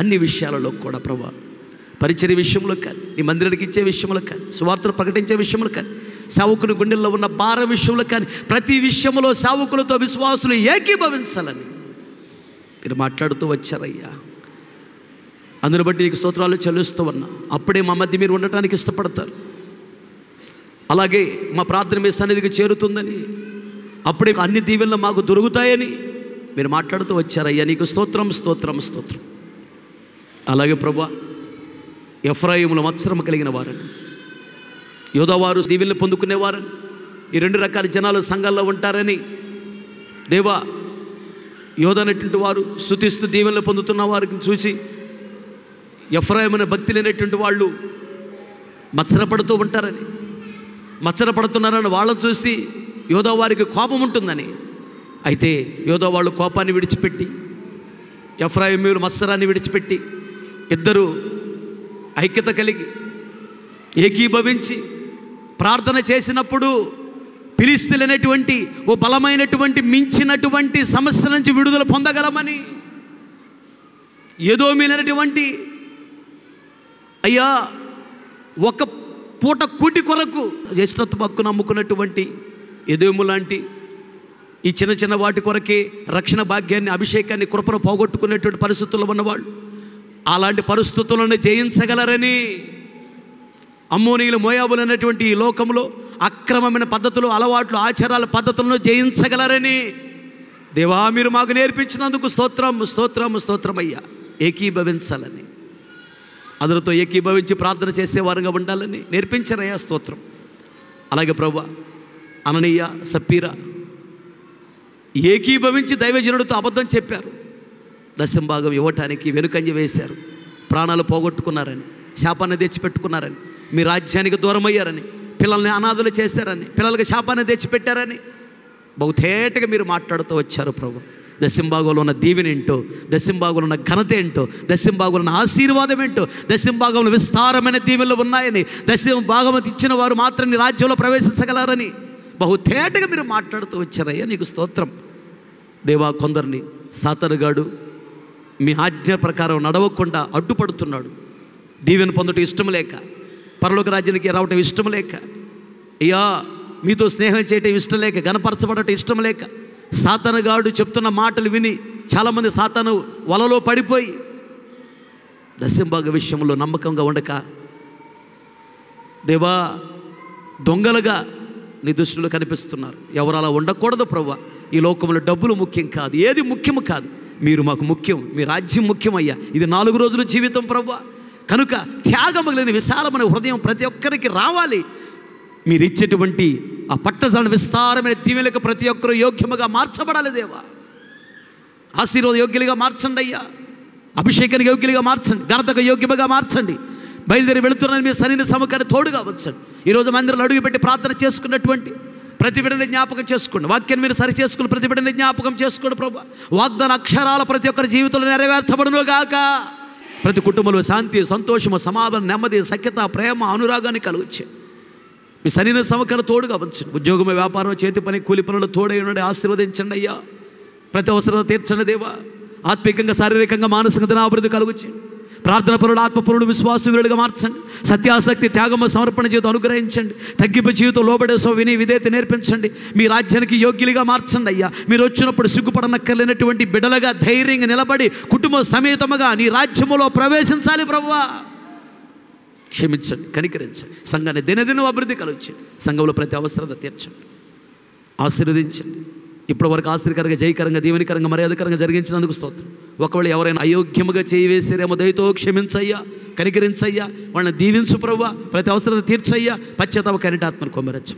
అన్ని విషయాలలో కూడా ప్రభా, పరిచర్య విషయంలో కానీ, నీ మందిరానికి ఇచ్చే విషయంలో కానీ, సువార్తను ప్రకటించే విషయంలో కానీ, సేవకుని గుండెల్లో ఉన్న భార విషయంలో కానీ, ప్రతి విషయంలో సేవకులతో విశ్వాసులు ఏకీభవించాలని మీరు మాట్లాడుతూ వచ్చారయ్యా. అందుని బట్టి నీకు స్తోత్రాలు చెల్లిస్తూ ఉన్నా. అప్పుడే మా మధ్య మీరు ఉండటానికి ఇష్టపడతారు. అలాగే మా ప్రార్థన మీ సన్నిధికి చేరుతుందని, అప్పుడే అన్ని దీవెనలు మాకు దొరుకుతాయని మీరు మాట్లాడుతూ వచ్చారయ్యా. నీకు స్తోత్రం, స్తోత్రం, స్తోత్రం. అలాగే ప్రభువా, ఎఫ్రాయిములు మత్సరము కలిగిన వారని, యోధావారు దీవెనలు పొందుకునేవారని, ఈ 2 రకాల జనాలు సంఘాల్లో ఉంటారని దేవా, యోధనటువంటి వారు స్తుతిస్తూ దీవెనలు పొందుతున్న వారికి చూసి ఎఫ్రాయిమున భక్తి లేనటువంటి వాళ్ళు మత్సరపడుతూ ఉంటారని, మత్సరపడుతున్నారని వాళ్ళని చూసి యోధా వారికి కోపం ఉంటుందని. అయితే యోధా వాళ్ళు కోపాన్ని విడిచిపెట్టి, ఎఫ్రాయిమీయులు మత్సరాన్ని విడిచిపెట్టి, 2 ఐక్యత కలిగి ఏకీభవించి ప్రార్థన చేసినప్పుడు ఫిలిష్తీయులైనటువంటి ఓ బలమైనటువంటి మించినటువంటి సమస్యల నుంచి విడుదల పొందగలమని, ఎదోమీలైనటువంటి అయ్యా ఒక పూట కూటి కొరకు జ్యేష్ఠత్వ హక్కును నమ్ముకున్నటువంటి ఎదోము లాంటి ఈ చిన్న చిన్న వాటి కొరకే రక్షణ భాగ్యాన్ని, అభిషేకాన్ని, కృపను పోగొట్టుకునేటువంటి పరిస్థితుల్లో ఉన్నవాళ్ళు అలాంటి పరిస్థితులను జయించగలరని, అమ్మోనీయులు, మోయాబులు అనేటువంటి ఈ లోకంలో అక్రమమైన పద్ధతులు, అలవాట్లు, ఆచారాల పద్ధతులను జయించగలరని దేవా మీరు మాకు నేర్పించినందుకు స్తోత్రం, స్తోత్రం, స్తోత్రం అయ్యా. ఏకీభవించాలని, అందరితో ఏకీభవించి ప్రార్థన చేసేవారుగా ఉండాలని నేర్పించారయ్యా, స్తోత్రం. అలాగే ప్రభువా అననీయ, సప్పీరా ఏకీభవించి దైవజనుడితో అబద్ధం చెప్పారు, దశంభాగం ఇవ్వటానికి వెనుకంజ వేశారు, ప్రాణాలు పోగొట్టుకున్నారని, శాపాన్ని తెచ్చిపెట్టుకున్నారని, మీ రాజ్యానికి దూరం అయ్యారని, పిల్లల్ని అనాథులు చేశారని, పిల్లలకి శాపాన్ని తెచ్చిపెట్టారని బహుతేటగా మీరు మాట్లాడుతూ వచ్చారు ప్రభు. దశంభాగంలో ఉన్న దీవెన ఏంటో, దశంభాగంలో ఉన్న ఘనత ఏంటో, దశంభాగంలో ఉన్న ఆశీర్వాదం ఏంటో, దశంభాగంలో విస్తారమైన దీవెనలు ఉన్నాయని, దశంభాగం ఇచ్చిన వారు మాత్రం నీ రాజ్యంలో ప్రవేశించగలరని బహుతేటగా మీరు మాట్లాడుతూ వచ్చారయ్యా, నీకు స్తోత్రం. దేవా కొందరిని సాతానుగాడు మీ ఆజ్ఞ ప్రకారం నడవకుండా అడ్డుపడుతున్నాడు, దీవెన పొందటం ఇష్టం లేక, పరలోక రాజ్యానికి రావటం ఇష్టం లేక, అయ్యా మీతో స్నేహం చేయటం ఇష్టం లేక, గణపరచబడటం ఇష్టం లేక, సాతానుగాడు చెప్తున్న మాటలు విని చాలామంది సాతాను వలలో పడిపోయి దశంభాగ విషయంలో నమ్మకంగా ఉండక దేవా దొంగలుగా నీ దృష్టిలో కనిపిస్తున్నారు. ఎవరు అలా ఉండకూడదు ప్రభువా. ఈ లోకంలో డబ్బులు ముఖ్యం కాదు, ఏది ముఖ్యము కాదు, మీరు మాకు ముఖ్యం, మీ రాజ్యం ముఖ్యమయ్యా. ఇది 4 రోజుల జీవితం ప్రభువా, కనుక త్యాగము లేని విశాలమైన హృదయం ప్రతి ఒక్కరికి రావాలి. మీరు ఇచ్చేటువంటి ఆ పట్టజాల విస్తారమైన దీవెనలకు ప్రతి ఒక్కరూ యోగ్యముగా మార్చబడాలి దేవా. ఆశీర్వాద యోగ్యులుగా మార్చండి అయ్యా, అభిషేకానికి యోగ్యులుగా మార్చండి, ఘనతకు యోగ్యముగా మార్చండి. బయలుదేరి వెళుతున్నాను మీ సరైన సమకాన్ని తోడుగా వచ్చండి. ఈరోజు మందిరంలో అడుగుపెట్టి ప్రార్థన చేసుకున్నటువంటి ప్రతి బిడ్డని జ్ఞాపకం చేసుకోండి. వాక్యాన్ని మీరు సరి చేసుకుని ప్రతి బిడ్డని జ్ఞాపకం చేసుకోండి ప్రభు. వాగ్దాన అక్షరాల ప్రతి ఒక్కరి జీవితంలో నెరవేర్చబడును గాక. ప్రతి కుటుంబంలో శాంతి, సంతోషము, సమాధానం, నెమ్మది, సఖ్యత, ప్రేమ, అనురాగాన్ని కలుగుచ్చు. మీ సరైన సమకాన్ని తోడుగా వచ్చండి. ఉద్యోగము, వ్యాపారం, చేతి పని, కూలి పనులు తోడై ఉండండి. ఆశీర్వదించండి అయ్యా. ప్రతి అవసరత తీర్చండి దేవా. ఆత్మీయంగా, శారీరకంగా, మానసిక దినాభివృద్ధి కలుగుచ్చు. ప్రార్థన పరులు, ఆత్మపరులు, విశ్వాసవీరులుగా మార్చండి. సత్యాసక్తి, త్యాగము, సమర్పణ జీవితం అనుగ్రహించండి. తగ్గింపు జీవితం, లోబడే విని విధేయత నేర్పించండి. మీ రాజ్యానికి యోగ్యులుగా మార్చండి అయ్యా. మీరు వచ్చినప్పుడు సిగ్గుపడనక్కర్లేనటువంటి బిడ్డలుగా ధైర్యంగా నిలబడి కుటుంబ సమేతముగా నీ రాజ్యములో ప్రవేశించాలి ప్రభువా. క్షమించండి, కనికరించండి. సంఘాన్ని దినదినం అభివృద్ధి కలుగుచండి. సంఘంలో ప్రతి అవసరత తీర్చండి, ఆశీర్వదించండి. ఇప్పటి వరకు ఆశ్చర్యకరంగా, జయకరంగా, దీవెనకరంగా, మర్యాదకరంగా జరిగించినందుకు స్తోత్రం. ఒకవేళ ఎవరైనా అయోగ్యముగా చేయవేసారేమో దయతో క్షమించయ్యా, కనికరించయ్యా, వాళ్ళని దీవించు ప్రభువా. ప్రతి అవసరత తీర్చయ్యా. పశ్చాత్తాప కనిటాత్మను కొమ్మరచ్చు.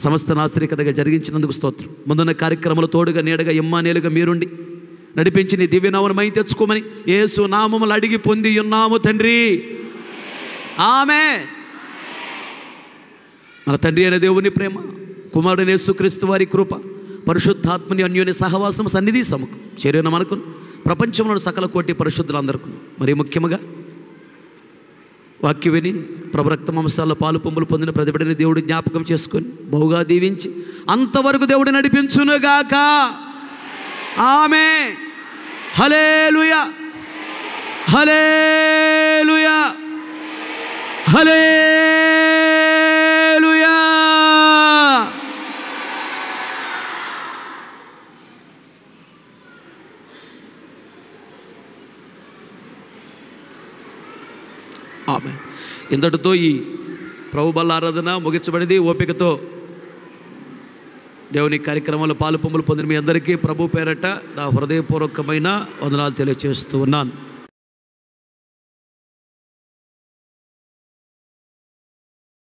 సమస్త ఆశ్చర్యకరంగా జరిగించినందుకు స్తోత్రం. ముందున్న కార్యక్రమాలు తోడుగా, నీడగా, ఇమ్మానుయేలుగా మీరుండి నడిపించి నీ దివ్యనామమై తెచ్చుకోమని యేసు నామములు అడిగి పొంది ఉన్నాము తండ్రి, ఆమేన్. మన తండ్రి అయిన దేవుని ప్రేమ, కుమారుడైన యేసుక్రీస్తు వారి కృప, పరిశుద్ధాత్మని అన్యోన్య సహవాసం, సన్నిధి సముఖం చేరిన మనకు, ప్రపంచంలో సకల కోటి పరిశుద్ధులందరికీ, మరి ముఖ్యంగా వాక్య విని ప్రభు రక్త మాంసాల్లో పాలు పొంగులు పొందిన ప్రతిబడిన దేవుడు జ్ఞాపకం చేసుకొని బహుగా దీవించి అంతవరకు దేవుడు నడిపించునుగాక. ఆమేన్. హల్లెలూయా, హల్లెలూయా, హల్లెలూయా. ఆమేన్. ఇంతటితో ఈ ప్రభు బల్ల ఆరాధన ముగించబడింది. ఓపికతో దేవుని కార్యక్రమంలో పాలు పొంగులు పొందిన మీ అందరికీ ప్రభు పేరట నా హృదయపూర్వకమైన వందనాలు తెలియజేస్తూ ఉన్నాను.